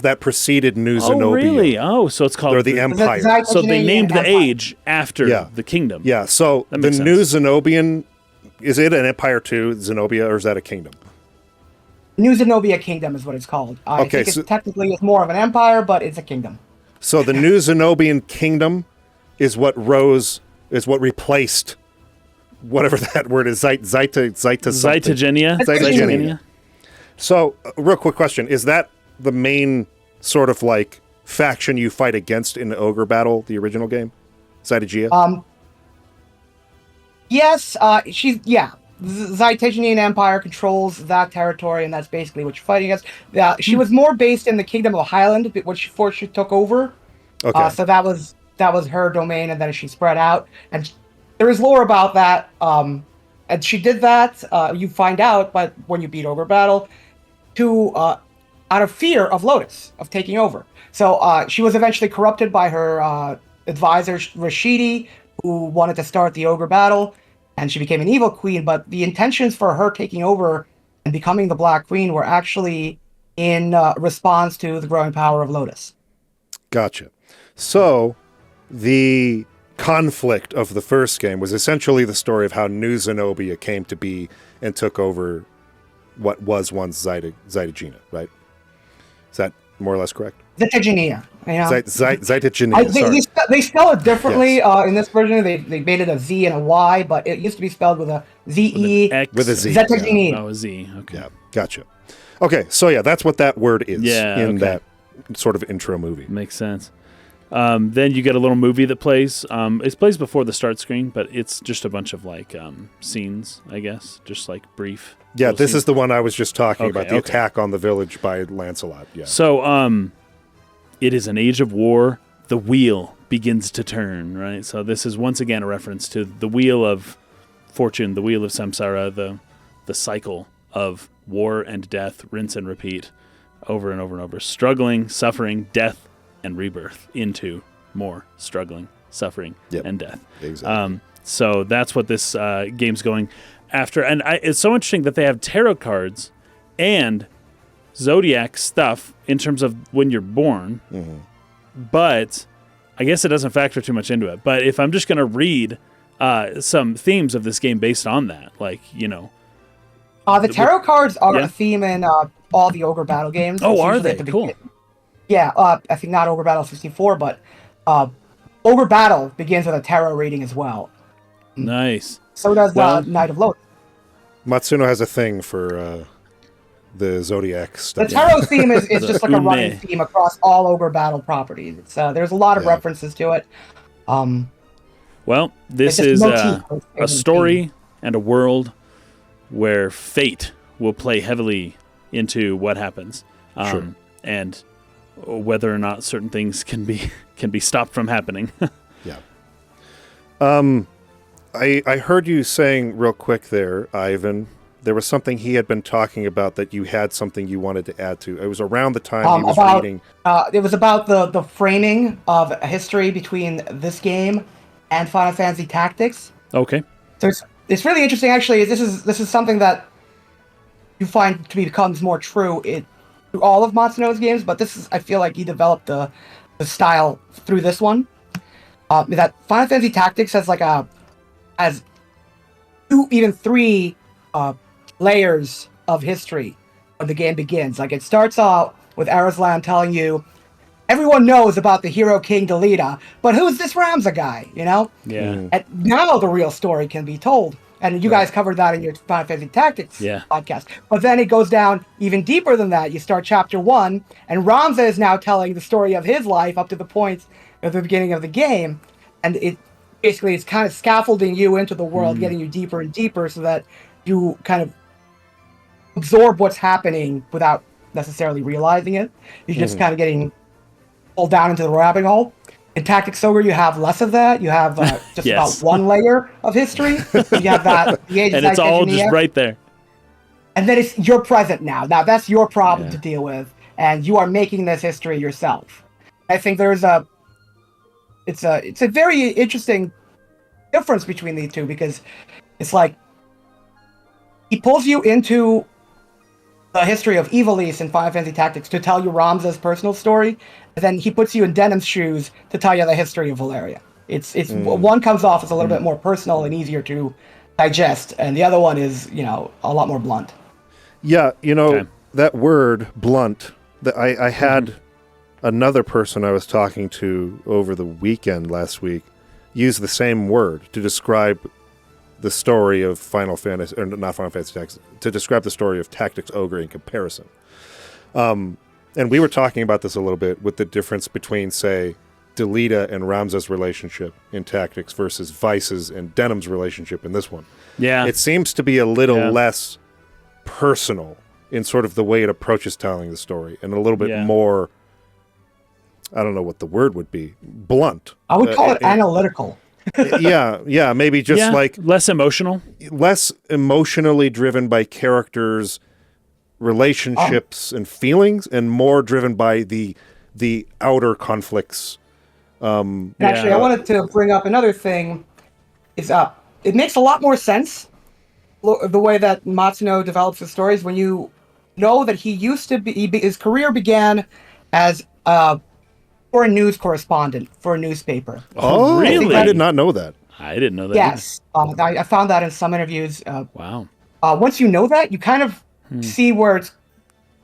that preceded New Zenobia. Oh, really? Oh, so it's called... Or the Empire. So they named the age after the kingdom. Yeah, so the New Zenobian, is it an Empire too, Zenobia, or is that a kingdom? New Zenobia Kingdom is what it's called. I think technically it's more of an empire, but it's a kingdom. So the New Zenobian Kingdom is what replaced whatever that word is, Zytigenia. So, real quick question. Is that the main sort of like faction you fight against in the Ogre battle, the original game? Zytigia? Yes, Zytigenian Empire controls that territory, and that's basically what you're fighting against. She was more based in the Kingdom of Highland, before she took over. Okay. So that was her domain, and then she spread out. And there is lore about that. And she did that. You find out, but when you beat Ogre battle, out of fear of Lotus, of taking over. So she was eventually corrupted by her advisor Rashidi, who wanted to start the Ogre battle. And she became an evil queen, but the intentions for her taking over and becoming the Black Queen were actually in response to the growing power of Lotus. Gotcha. So, the conflict of the first game was essentially the story of how New Zenobia came to be and took over what was once Zytigenia, right? Is that more or less correct? Zytigenia. Zytigenia. They spell it differently in this version. They made it a Z and a Y, but it used to be spelled with a Z-E. With a Z. Zytigenia. Oh, a Z. Okay. Yeah, gotcha. Okay, so yeah, that's what that word is in that sort of intro movie. Makes sense. Then you get a little movie that plays. It plays before the start screen, but it's just a bunch of like scenes, I guess, just like brief. Yeah, this is the one I was just talking about, the attack on the village by Lancelot. Yeah. So, it is an age of war. The wheel begins to turn, right? So this is once again a reference to the wheel of fortune, the wheel of samsara, the cycle of war and death, rinse and repeat, over and over and over. Struggling, suffering, death, and rebirth into more struggling, suffering, and death. Exactly. So that's what this game's going after. And it's so interesting that they have tarot cards and Zodiac stuff in terms of when you're born, but I guess it doesn't factor too much into it. But if I'm just going to read some themes of this game based on that, like, the tarot cards are a theme in all the Ogre battle games. Oh, are they? Cool. Yeah, I think not Ogre Battle 64, but Ogre Battle begins with a tarot reading as well. Nice. So does Knight of Lotus. Matsuno has a thing for the Zodiac stuff. The tarot theme is just like a running theme across all Ogre Battle properties. There's a lot of references to it. Well, this is a story and a world where fate will play heavily into what happens. And whether or not certain things can be stopped from happening. Yeah. I heard you saying real quick there, Ivan, there was something he had been talking about that you had something you wanted to add to. It was around the time he was reading. It was about the framing of a history between this game and Final Fantasy Tactics. Okay. So it's really interesting, actually. This is something that you find to becomes more true through all of Matsuno's games, but I feel like he developed the style through this one. That Final Fantasy Tactics has 2, even 3 layers of history when the game begins. Like, it starts out with Arislan telling you, everyone knows about the hero King Delita, but who's this Ramza guy, you know? Yeah. And now the real story can be told. And you guys covered that in your Final Fantasy Tactics podcast. But then it goes down even deeper than that. You start chapter 1, and Ramza is now telling the story of his life up to the point at the beginning of the game. And it's kind of scaffolding you into the world, getting you deeper and deeper so that you kind of absorb what's happening without necessarily realizing it. You're just kind of getting pulled down into the rabbit hole. In Tactics Ogre, you have less of that. You have just about 1 layer of history. You have that, and it's all just right there. And then you're present now. Now that's your problem to deal with, and you are making this history yourself. I think it's a very interesting difference between the two, because it's like he pulls you into the history of Ivalice in Final Fantasy Tactics to tell you Ramza's personal story, and then he puts you in Denham's shoes to tell you the history of Valeria. It's one comes off as a little bit more personal and easier to digest, and the other one is, a lot more blunt. Yeah, that word blunt, I had another person I was talking to over the weekend last week use the same word to describe the story of Final Fantasy, or not Final Fantasy Tactics, to describe the story of Tactics Ogre in comparison. And we were talking about this a little bit with the difference between, say, Delita and Ramza's relationship in Tactics versus Vice's and Denham's relationship in this one. Yeah. It seems to be a little less personal in sort of the way it approaches telling the story, and a little bit more, I don't know what the word would be, blunt. I would call it analytical. Maybe just like less emotionally driven by characters' relationships and feelings, and more driven by the outer conflicts. Actually, I wanted to bring up another thing. It makes a lot more sense the way that Matsuno develops his stories when you know that he used to be. His career began as for a news correspondent for a newspaper. Oh, really? I did not know that. I didn't know that. Yes, I found that in some interviews. Wow. Once you know that, you kind of see where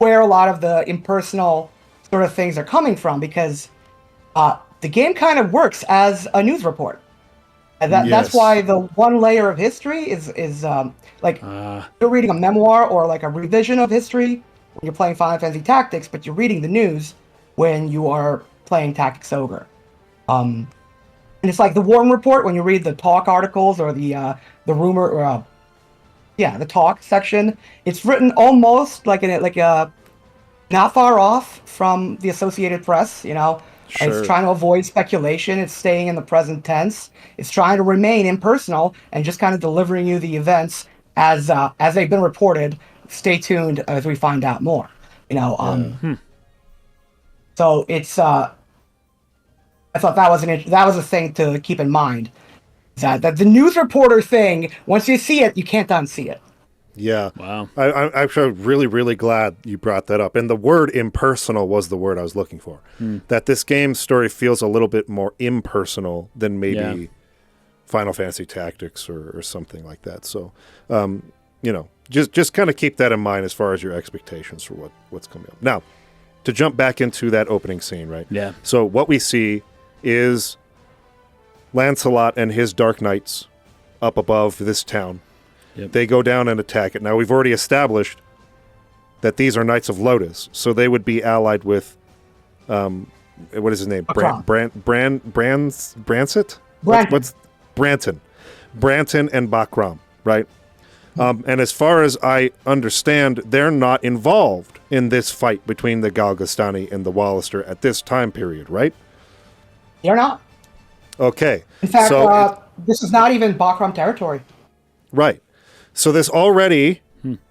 a lot of the impersonal sort of things are coming from, because the game kind of works as a news report. And that's why the 1 layer of history is like you're reading a memoir or like a revision of history when you're playing Final Fantasy Tactics, but you're reading the news when you are playing Tactics Ogre. And it's like the Warren Report when you read the talk articles or the rumor or the talk section. It's written almost like not far off from the Associated Press, Sure. It's trying to avoid speculation. It's staying in the present tense. It's trying to remain impersonal and just kind of delivering you the events as they've been reported. Stay tuned as we find out more. So it's I thought that was a thing to keep in mind. That the news reporter thing, once you see it, you can't unsee it. Yeah. Wow. I'm actually really, really glad you brought that up. And the word impersonal was the word I was looking for. That this game's story feels a little bit more impersonal than maybe Final Fantasy Tactics or something like that. So, just kind of keep that in mind as far as your expectations for what's coming up. Now, to jump back into that opening scene, right? Yeah. So what we see is Lancelot and his Dark Knights up above this town. Yep. They go down and attack it. Now, we've already established that these are Knights of Lotus, so they would be allied with, what is his name? Bransett? What's Branton? Branton and Bakram, right? And as far as I understand, they're not involved in this fight between the Galgastani and the Wallister at this time period, right? They're not. Okay. In fact, this is not even Bakram territory. Right. So this already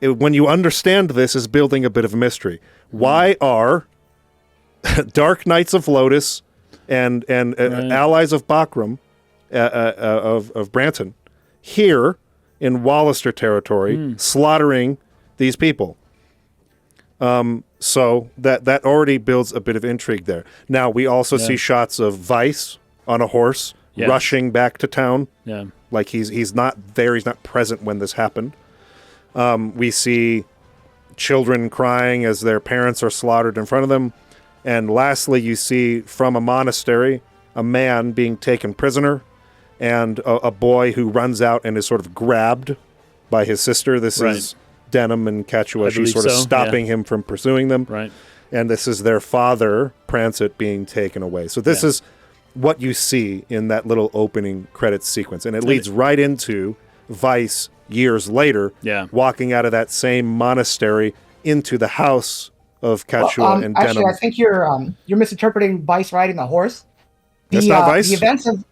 when you understand this, is building a bit of a mystery. Why are Dark Knights of Lotus and allies of Bakram, of Branton, here in Wallister territory, slaughtering these people? So that already builds a bit of intrigue there. Now, we also see shots of Vice on a horse rushing back to town. Yeah. Like he's not there, he's not present when this happened. We see children crying as their parents are slaughtered in front of them. And lastly, you see from a monastery a man being taken prisoner and a boy who runs out and is sort of grabbed by his sister. This is Denim and Katua. She's sort of stopping him from pursuing them. Right. And this is their father, Prancet, being taken away. So this is what you see in that little opening credits sequence. And it leads right into Vice years later, walking out of that same monastery into the house of Katua and Denim. Actually, I think you're misinterpreting Vice riding the horse. That's not Vice? The events of...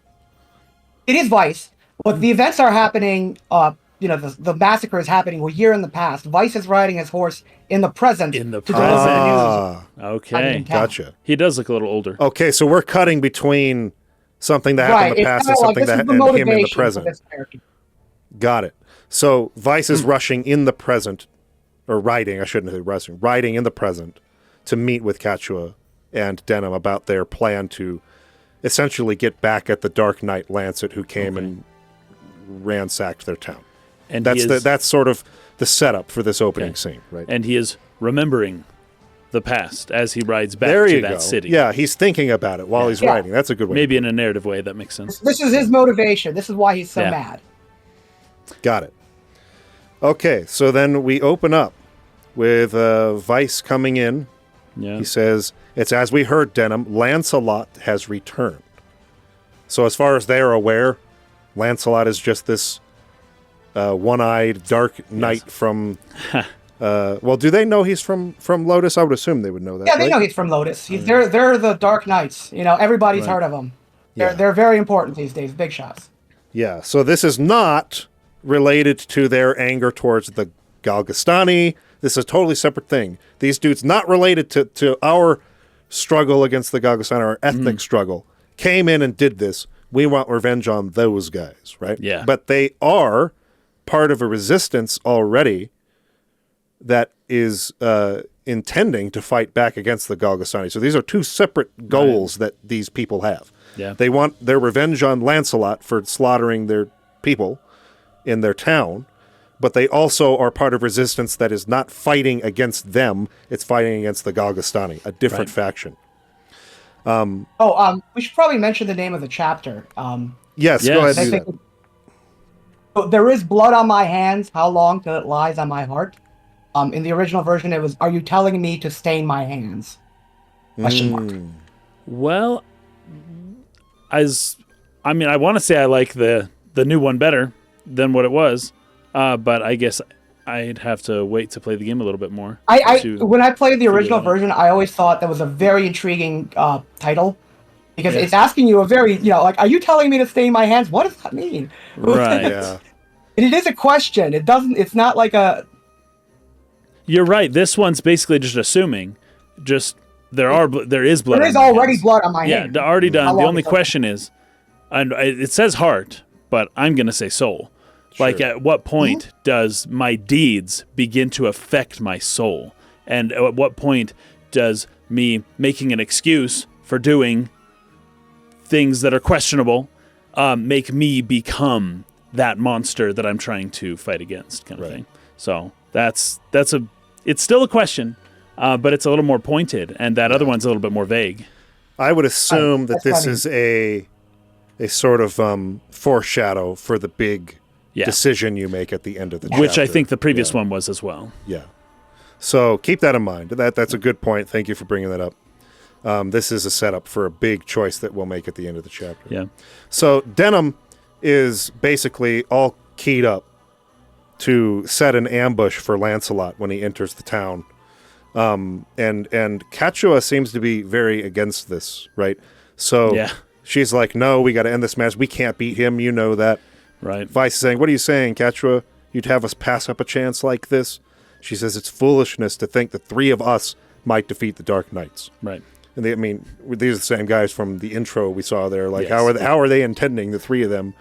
It is Vice, but the events are happening... the massacre is happening a year in the past. Vice is riding his horse in the present. In the present. Okay. Gotcha. He does look a little older. Okay, so we're cutting between something that happened in the past and something that happened him in the present. Got it. So Vice is rushing in the present, or riding, I shouldn't say rushing, riding in the present to meet with Katua and Denim about their plan to essentially get back at the Dark Knight Lancet who came and ransacked their town. And that's sort of the setup for this opening scene, right? And he is remembering the past as he rides back to that city. Yeah, he's thinking about it while he's riding. That's a good way. Maybe in a narrative way, that makes sense. This is his motivation. This is why he's so mad. Got it. Okay, so then we open up with Vice coming in. Yeah. He says, it's as we heard, Denim, Lancelot has returned. So as far as they're aware, Lancelot is just this one-eyed dark knight from... well, do they know he's from Lotus? I would assume they would know that. Yeah, they know he's from Lotus. They're the Dark Knights. Everybody's heard of them. They're very important these days, big shots. Yeah, so this is not related to their anger towards the Galgastani. This is a totally separate thing. These dudes, not related to our struggle against the Galgastani, our ethnic struggle, came in and did this. We want revenge on those guys, right? Yeah. But they are part of a resistance already that is intending to fight back against the Galgastani. So these are two separate goals that these people have. Yeah. They want their revenge on Lancelot for slaughtering their people in their town, but they also are part of resistance that is not fighting against them. It's fighting against the Galgastani, a different faction. We should probably mention the name of the chapter. Yes, go ahead and do that. So there is blood on my hands. How long till it lies on my heart? In the original version, it was, are you telling me to stain my hands? Question mark. Well, I want to say I like the new one better than what it was, but I guess I'd have to wait to play the game a little bit more. When I played the original version, I always thought that was a very intriguing title, because it's asking you a very, are you telling me to stain my hands? What does that mean? Right. Yeah. And it is a question. It's not like a... You're right. This one's basically just assuming, there is blood. There is already blood on my hand. Yeah, already done. The only question is, and it says heart, but I'm going to say soul. Sure. Like, at what point does my deeds begin to affect my soul? And at what point does me making an excuse for doing things that are questionable make me become that monster that I'm trying to fight against, kind of thing? So it's still a question, but it's a little more pointed, and that other one's a little bit more vague. I would assume that this is a sort of foreshadow for the big decision you make at the end of the chapter. Which I think the previous one was as well. Yeah. So keep that in mind. That's a good point. Thank you for bringing that up. This is a setup for a big choice that we'll make at the end of the chapter. Yeah. So Denim is basically all keyed up to set an ambush for Lancelot when he enters the town. And Katua seems to be very against this, right? So she's like, no, we got to end this match. We can't beat him. You know that. Right. Vice is saying, what are you saying, Katua? you'd have us pass up a chance like this? She says, it's foolishness to think that 3 of us might defeat the Dark Knights. Right. And these are the same guys from the intro we saw there. Like, Yes. how are they intending, the 3 of them,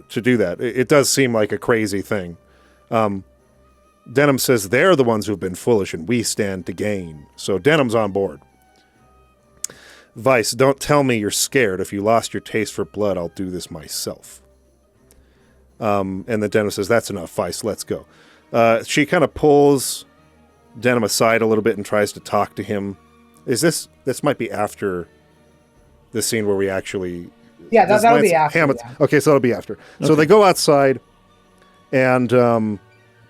to do that? It does seem like a crazy thing. Denham says they're the ones who've been foolish and we stand to gain. So Denham's on board. Vice, don't tell me you're scared. If you lost your taste for blood, I'll do this myself. And then Denham says, that's enough, Vice, let's go. She kind of pulls Denham aside a little bit and tries to talk to him. This might be after the scene where we actually... Yeah, that'll be after. Yeah. Okay, so that'll be after. Okay. So they go outside, and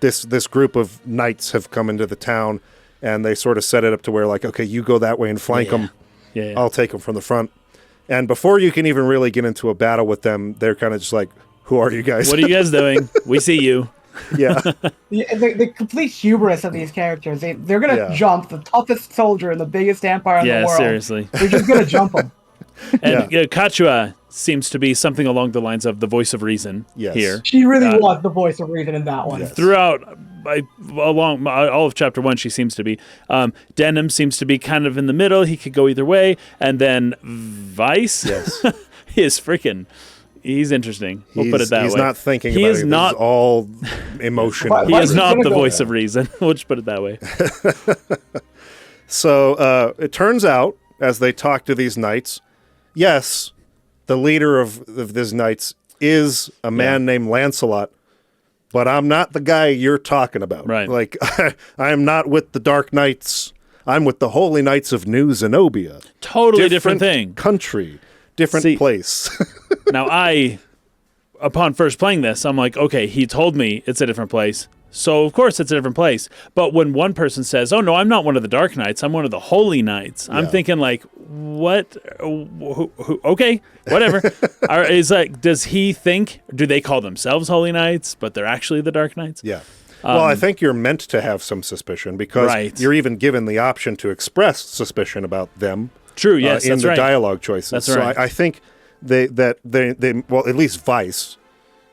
this group of knights have come into the town, and they sort of set it up to where, like, okay, you go that way and flank them. Yeah. I'll take them from the front. And before you can even really get into a battle with them, they're kind of just like, who are you guys? What are you guys doing? We see you. Yeah. The complete hubris of these characters. They're going to jump the toughest soldier in the biggest empire in the world. Yeah, seriously. They're just going to jump him. And Katua seems to be something along the lines of the voice of reason here. She really was the voice of reason in that one. Yes. Throughout, along all of Chapter 1, she seems to be. Denham seems to be kind of in the middle. He could go either way. And then Vice is freaking... He's interesting. We'll put it that way. He's not thinking about it. He's all emotion. He is not the voice of reason. We'll just put it that way. So it turns out, as they talk to these knights, yes, the leader of these knights is a man named Lancelot, but I'm not the guy you're talking about. Right. Like, I am not with the Dark Knights. I'm with the Holy Knights of New Zenobia. Totally different thing. Country. Different place. Now, upon first playing this, I'm like, okay, he told me it's a different place. So, of course, it's a different place. But when one person says, oh, no, I'm not one of the Dark Knights, I'm one of the Holy Knights, I'm thinking, like, what? Who, okay, whatever. Does he think, do they call themselves Holy Knights, but they're actually the Dark Knights? Yeah. Well, I think you're meant to have some suspicion because you're even given the option to express suspicion about them. True, yes, in the dialogue choices. That's right. So I think they well, at least Vice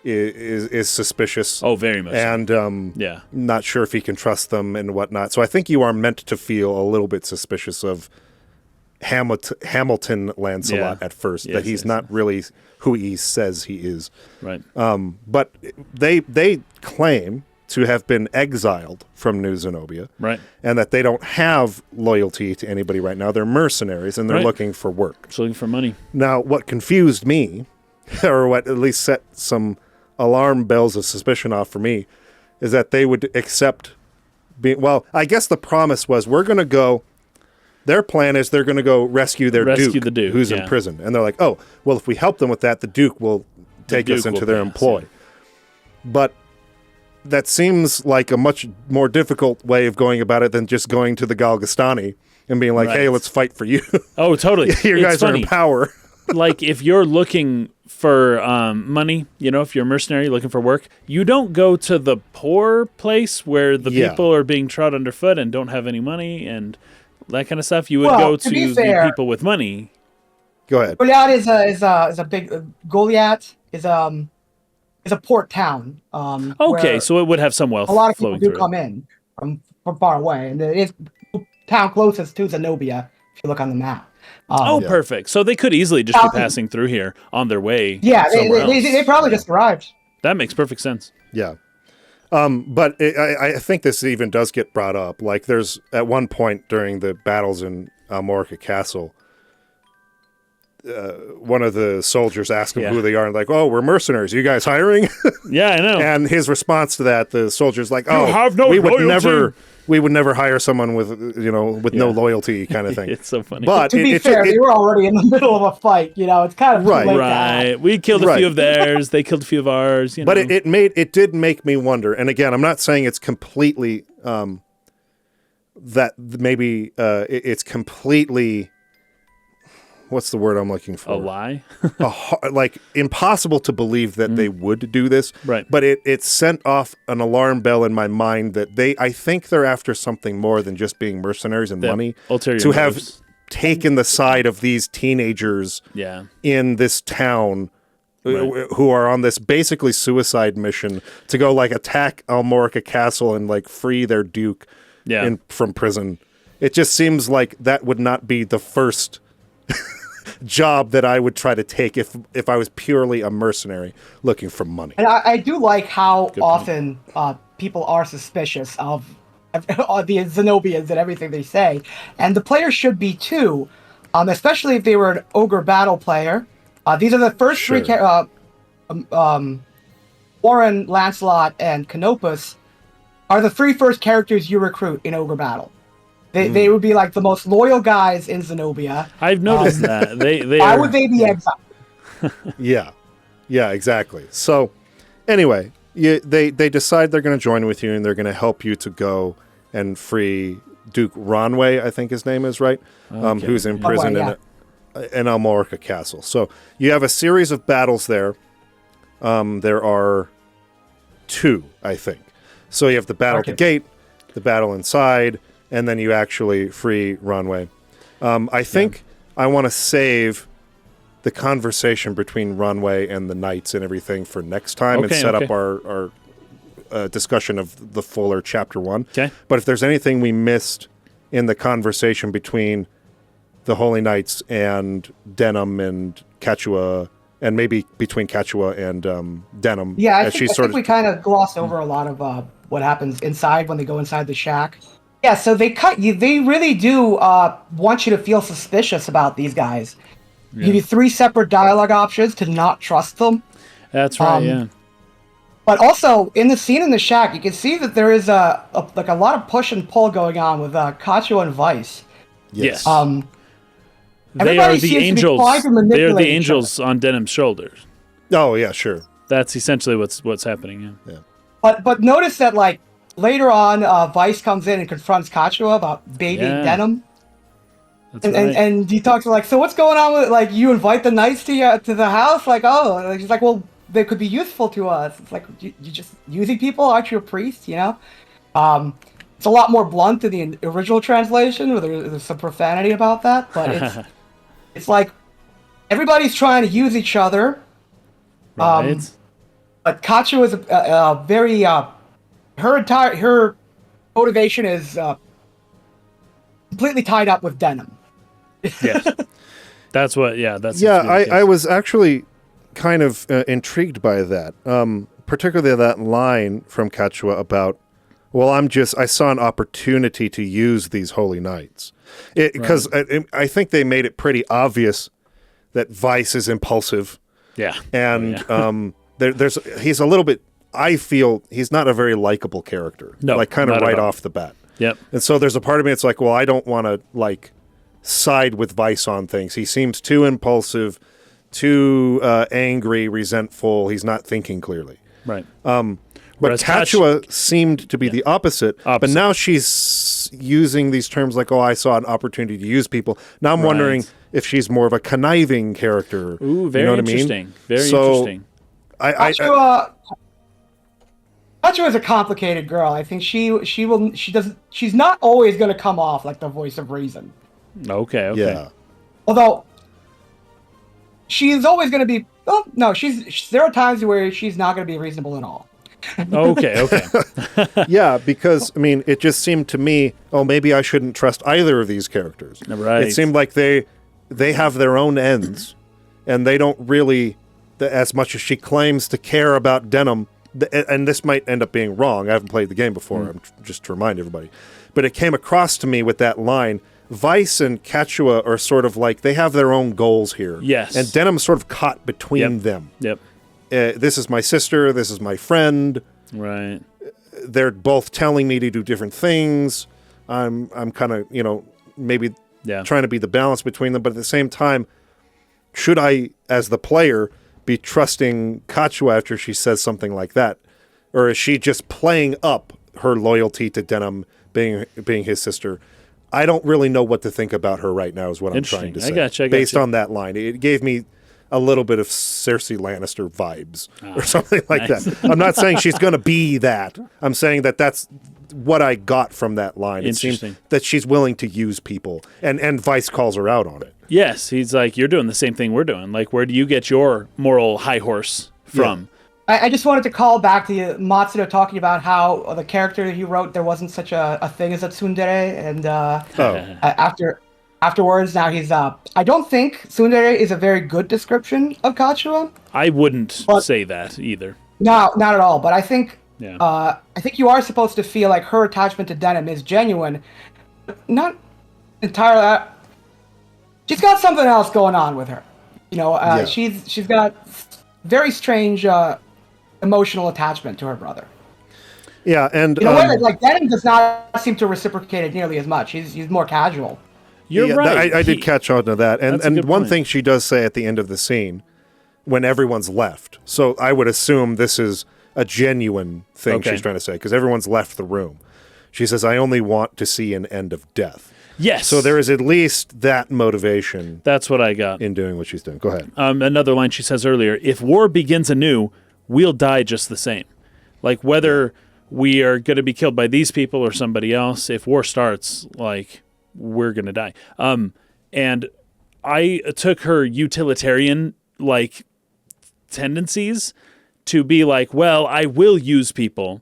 is suspicious. Oh, very much. And not sure if he can trust them and whatnot. So I think you are meant to feel a little bit suspicious of Hamilton Lancelot at first, that he's not really who he says he is. Right. But they claim to have been exiled from New Zenobia, right, and that they don't have loyalty to anybody right now. They're mercenaries, and they're looking for work. Just looking for money. Now, what confused me, or what at least set some alarm bells of suspicion off for me, is that they would accept well, I guess the promise was, we're going to go, their plan is they're going to go rescue the Duke, who's in prison. And they're like, oh, well, if we help them with that, the Duke will take us into their employ. But that seems like a much more difficult way of going about it than just going to the Galgastani and being like, hey, let's fight for you. Oh, totally. You guys are in power. Like, if you're looking for money, if you're a mercenary looking for work, you don't go to the poor place where the people are being trod underfoot and don't have any money and that kind of stuff. You would go to the people with money. Go ahead. Goliath is a big Goliath is a port town. Okay, so it would have some wealth. A lot of people do come in from far away, and it is the town closest to Zenobia if you look on the map. Perfect. So they could easily just be passing through here on their way. Yeah, they probably just arrived. That makes perfect sense. Yeah. But I think this even does get brought up. Like, there's at one point during the battles in Almorica Castle, one of the soldiers asked him who they are, and like, oh, we're mercenaries. Are you guys hiring? Yeah, I know. And his response to that, the soldier's like, oh, have no loyalty. We would never hire someone with no loyalty, kind of thing. It's so funny. But to be fair, they were already in the middle of a fight. It's kind of right. Right. We killed a few of theirs. They killed a few of ours. But it did make me wonder. And again, I'm not saying it's completely that maybe it's completely. What's the word I'm looking for? A lie? Like, impossible to believe that they would do this. Right. But it sent off an alarm bell in my mind that I think they're after something more than just being mercenaries and money. To have taken the side of these teenagers in this town who are on this basically suicide mission to go like attack Almorica Castle and like free their duke from prison. It just seems like that would not be the first job that I would try to take if I was purely a mercenary looking for money. And I do like how often people are suspicious of the Zenobians and everything they say, and the player should be too, especially if they were an Ogre battle player. These are the first three. Warren, Lancelot, and Canopus are the three first characters you recruit in Ogre battle. They would be like the most loyal guys in Zenobia. I've noticed that. Why would they be exiled? Yeah, exactly. So, anyway, they decide they're going to join with you and they're going to help you to go and free Duke Ronway, I think his name is, right? Okay. Who's in prison in Almorica Castle. So you have a series of battles there. There are 2, I think. So you have the battle at the gate, the battle inside, and then you actually free Ronway. I think I want to save the conversation between Ronway and the knights and everything for next time and set up our discussion of the fuller Chapter 1. Okay. But if there's anything we missed in the conversation between the Holy Knights and Denham and Katua, and maybe between Katua and Denham. Yeah, I think we kind of glossed over a lot of what happens inside when they go inside the shack. Yeah, so they cut you. They really do want you to feel suspicious about these guys. Yeah. Give you 3 separate dialogue options to not trust them. That's right. Yeah. But also in the scene in the shack, you can see that there is a lot of push and pull going on with Katua and Vice. Yes. They are the angels. They are the angels on Denham's shoulders. Oh yeah, sure. That's essentially what's happening. Yeah. But notice that like later on, Vice comes in and confronts Katua about babying Denham. That's right. And he talks like, so what's going on with like you invite the knights to the house? Like, oh, he's like, well, they could be useful to us. It's like you just using people. Aren't you a priest? You know. It's a lot more blunt than the original translation, where there's some profanity about that. But it's like everybody's trying to use each other. Right. But Katua is a very her motivation is completely tied up with Denham. Yes. That's what. Yeah. That's. Yeah. I was actually kind of intrigued by that, particularly that line from Katua about, well, I saw an opportunity to use these holy knights. Because I think they made it pretty obvious that Vice is impulsive. Yeah. And he's a little bit, I feel, he's not a very likable character. No, like kind of right off the bat. Yep. And so there's a part of me that's like, well, I don't want to like side with Vice on things. He seems too impulsive, too angry, resentful. He's not thinking clearly. Right. But Katua seemed to be the opposite. But now she's using these terms like, oh, I saw an opportunity to use people. Now I'm wondering if she's more of a conniving character. Ooh, very interesting. I mean? Very interesting. Katua is a complicated girl. I think she's not always going to come off like the voice of reason. Okay. Yeah. Although she's always going to be. Oh no, there are times where she's not going to be reasonable at all. Okay. Yeah, because I mean, it just seemed to me, oh, maybe I shouldn't trust either of these characters. Right. It seemed like they have their own ends, and they don't really, as much as she claims to care about Denham. And this might end up being wrong. I haven't played the game before. Just to remind everybody, but it came across to me with that line. Vice and Katua are sort of like they have their own goals here. Yes, and Denham's sort of caught between them. Yep. This is my sister. This is my friend. Right. They're both telling me to do different things. I'm kind of maybe trying to be the balance between them, but at the same time, should I, as the player, be trusting Katua after she says something like that, or is she just playing up her loyalty to Denham being his sister? I don't really know what to think about her right now. Is what I'm trying to say. I got you. Based on that line, it gave me a little bit of Cersei Lannister vibes or something like that. I'm not saying she's going to be that. I'm saying that that's what I got from that line. It seems that she's willing to use people, and Vice calls her out on it. Yes, he's like, you're doing the same thing we're doing. Like, where do you get your moral high horse from? I just wanted to call back to Matsuno talking about how the character he wrote, there wasn't such a thing as a tsundere, and afterwards, now he's I don't think tsundere is a very good description of Katua. I wouldn't say that either. No, not at all. But I think Yeah. I think you are supposed to feel like her attachment to Denim is genuine, but not entirely. She's got something else going on with her. You know, she's got very strange emotional attachment to her brother. Yeah, and in a way, like Denim does not seem to reciprocate it nearly as much. He's more casual. You're right. I did catch on to that. And one point. thing she does say at the end of the scene, when everyone's left. So I would assume this is a genuine thing she's trying to say, because everyone's left the room. She says, I only want to see an end of death. Yes. So there is at least that motivation. That's what I got. In doing what she's doing. Go ahead. Another line she says earlier, if war begins anew, we'll die just the same. Like, whether we are going to be killed by these people or somebody else, if war starts, like, we're going to die. And I took her utilitarian, like, tendencies to be like, well, I will use people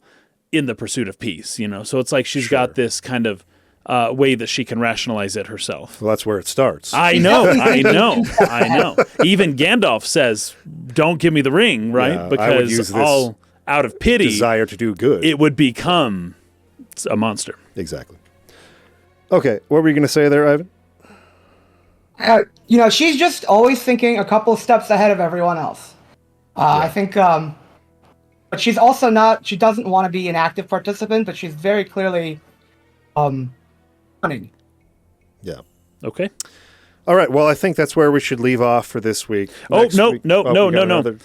in the pursuit of peace, you know? So it's like she's got this kind of way that she can rationalize it herself. Well, that's where it starts. I know. Even Gandalf says, don't give me the ring, right? Yeah, because all out of pity, desire to do good, it would become a monster. Exactly. Okay, what were you going to say there, Ivan? You know, she's just always thinking a couple steps ahead of everyone else. I think, but she's also not, she doesn't want to be an active participant, but she's very clearly running. Yeah. Okay. All right, well, I think that's where we should leave off for this week. No.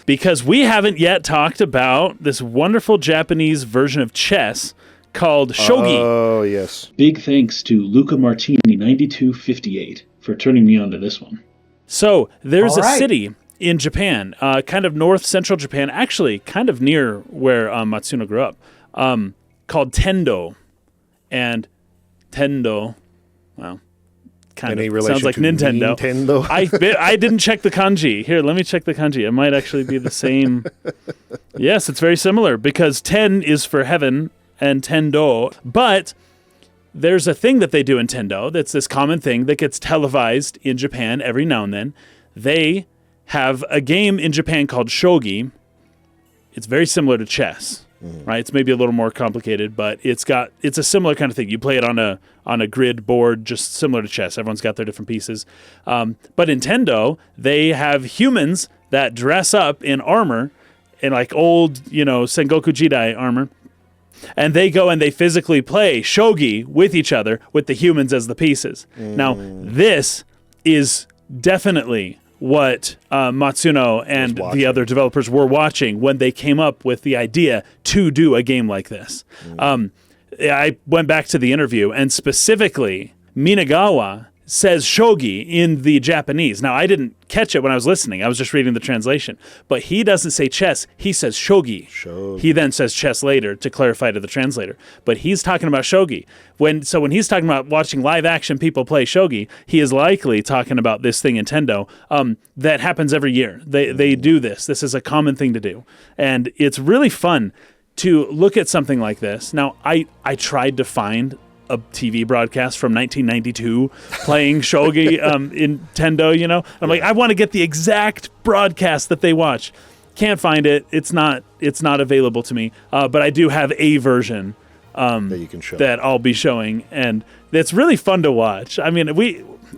Because we haven't yet talked about this wonderful Japanese version of chess called Shogi. Oh, yes. Big thanks to Luca Martini 9258 for turning me on to this one. So there's a city in Japan, kind of north-central Japan, actually kind of near where Matsuno grew up, called Tendo. And Tendo, well, kind of sounds like Nintendo. I didn't check the kanji. Here, let me check the kanji. It might actually be the same. Yes, it's very similar because ten is for heaven and Tendo. But there's a thing that they do in Tendo that's this common thing that gets televised in Japan every now and then. They have a game in Japan called Shogi. It's very similar to chess. Right, it's maybe a little more complicated, but it's a similar kind of thing. You play it on a grid board, just similar to chess. Everyone's got their different pieces. But in Tendo, they have humans that dress up in armor, in like old, Sengoku Jidai armor, and they go and they physically play shogi with each other with the humans as the pieces. Now, this is definitely what Matsuno and the other developers were watching when they came up with the idea to do a game like this. I went back to the interview, and specifically, Minagawa says shogi in the Japanese. Now, I didn't catch it when I was listening. I was just reading the translation. But he doesn't say chess. He says shogi. He then says chess later to clarify to the translator. But he's talking about shogi. When he's talking about watching live action people play shogi, he is likely talking about this thing in Tendo that happens every year. They do this. This is a common thing to do. And it's really fun to look at something like this. Now, I tried to find a TV broadcast from 1992 playing shogi in Tendo, I'm like, I want to get the exact broadcast that they watch. Can't find it. It's not available to me. But I do have a version that you can show, that I'll be showing, and it's really fun to watch. I mean,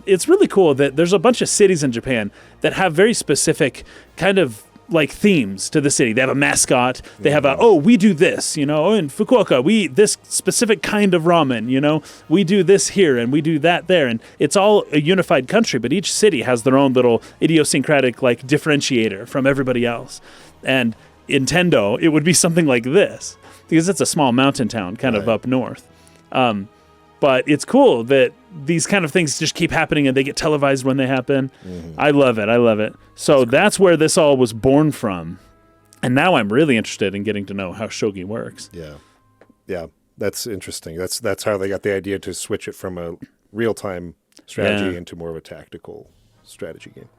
it's really cool that there's a bunch of cities in Japan that have very specific kind of like themes to the city. They have a mascot. They have we do this, in Fukuoka, this specific kind of ramen, we do this here and we do that there. And it's all a unified country, but each city has their own little idiosyncratic like differentiator from everybody else. And in Tendo, it would be something like this because it's a small mountain town kind of up north. But it's cool that these kind of things just keep happening and they get televised when they happen. I love it. So that's where this all was born from. And now I'm really interested in getting to know how shogi works. Yeah, that's interesting. That's how they got the idea to switch it from a real-time strategy into more of a tactical strategy game.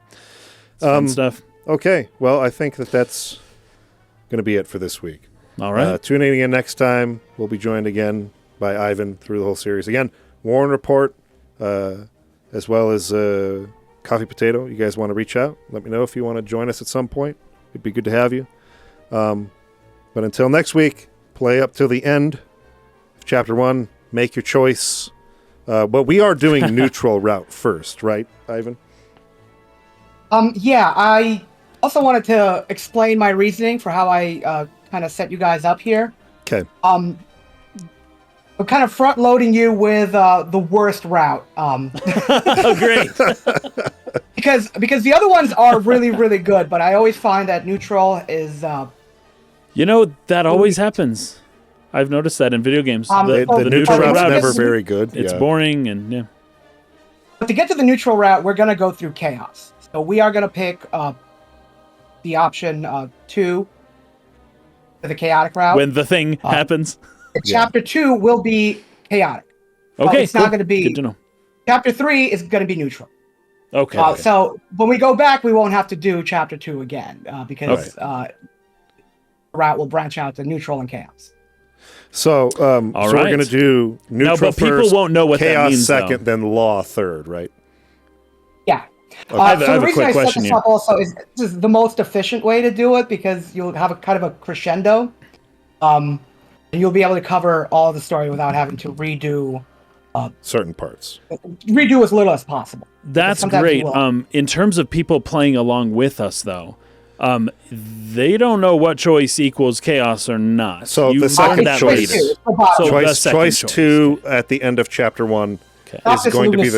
It's fun stuff. Okay, well, I think that's going to be it for this week. All right. Tune in again next time. We'll be joined again by Ivan through the whole series. Again, Warren Report, as well as Coffee Potato. You guys want to reach out? Let me know if you want to join us at some point. It'd be good to have you. But until next week, play up till the end of Chapter 1. Make your choice. But we are doing neutral route first, right, Ivan? Yeah, I also wanted to explain my reasoning for how I kind of set you guys up here. Okay. I'm kind of front-loading you with the worst route. Oh, great. because the other ones are really, really good, but I always find that neutral is... that always happens. I've noticed that in video games. The neutral route's never very good. It's boring, and yeah. But to get to the neutral route, we're going to go through chaos. So we are going to pick the option 2 for the chaotic route. When the thing happens. Chapter 2 will be chaotic. Okay, it's not going to be... Good to know. Chapter 3 is going to be neutral. Okay. So when we go back, we won't have to do Chapter 2 again because the route will branch out to neutral and chaos. So, we're going to do neutral but people first, won't know what that chaos means, second, then law third, right? Yeah. Okay. I have the a reason quick I set question this here. up also is this is the most efficient way to do it because you'll have a kind of a crescendo, and you'll be able to cover all the story without having to redo certain parts. Redo as little as possible. That's great. In terms of people playing along with us, though, they don't know what choice equals chaos or not. So you the second that choice, later. choice 2 at the end of Chapter 1 is going to be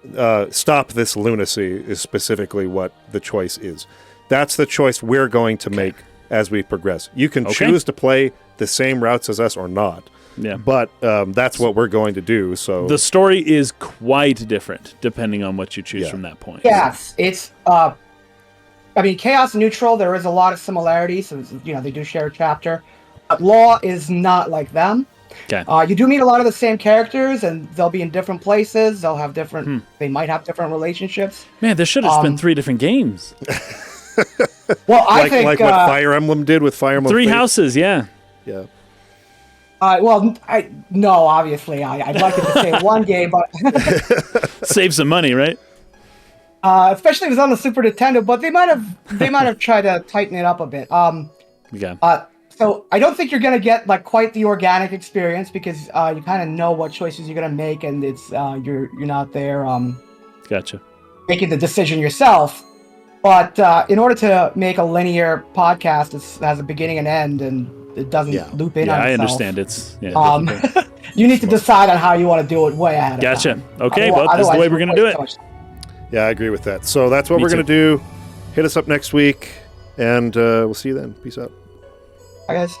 the stop this lunacy is specifically what the choice is. That's the choice we're going to make as we progress. You can choose to play the same routes as us or not. Yeah. But that's what we're going to do. So the story is quite different depending on what you choose from that point. Yes, it's chaos and neutral, there is a lot of similarities. So, they do share a chapter. But law is not like them. Okay. You do meet a lot of the same characters, and they'll be in different places. They'll have different. They might have different relationships. Man, this should have been 3 different games. Well, I think like what Fire Emblem did with Fire Emblem. 3 houses, yeah. Yeah. No, obviously, I'd like it to stay one game, but save some money, right? Especially if it's on the Super Nintendo, but they might have tried to tighten it up a bit. So I don't think you're gonna get like quite the organic experience because you kind of know what choices you're gonna make, and it's you're not there Gotcha. making the decision yourself. But in order to make a linear podcast, it has a beginning and end, and it doesn't loop in on itself. I understand. It's you need to decide on how you want to do it way ahead of time. Okay, well, this is the way we're gonna do it. Yeah, I agree with that. So that's what we're going to do. Hit us up next week, and we'll see you then. Peace out. Bye, guys.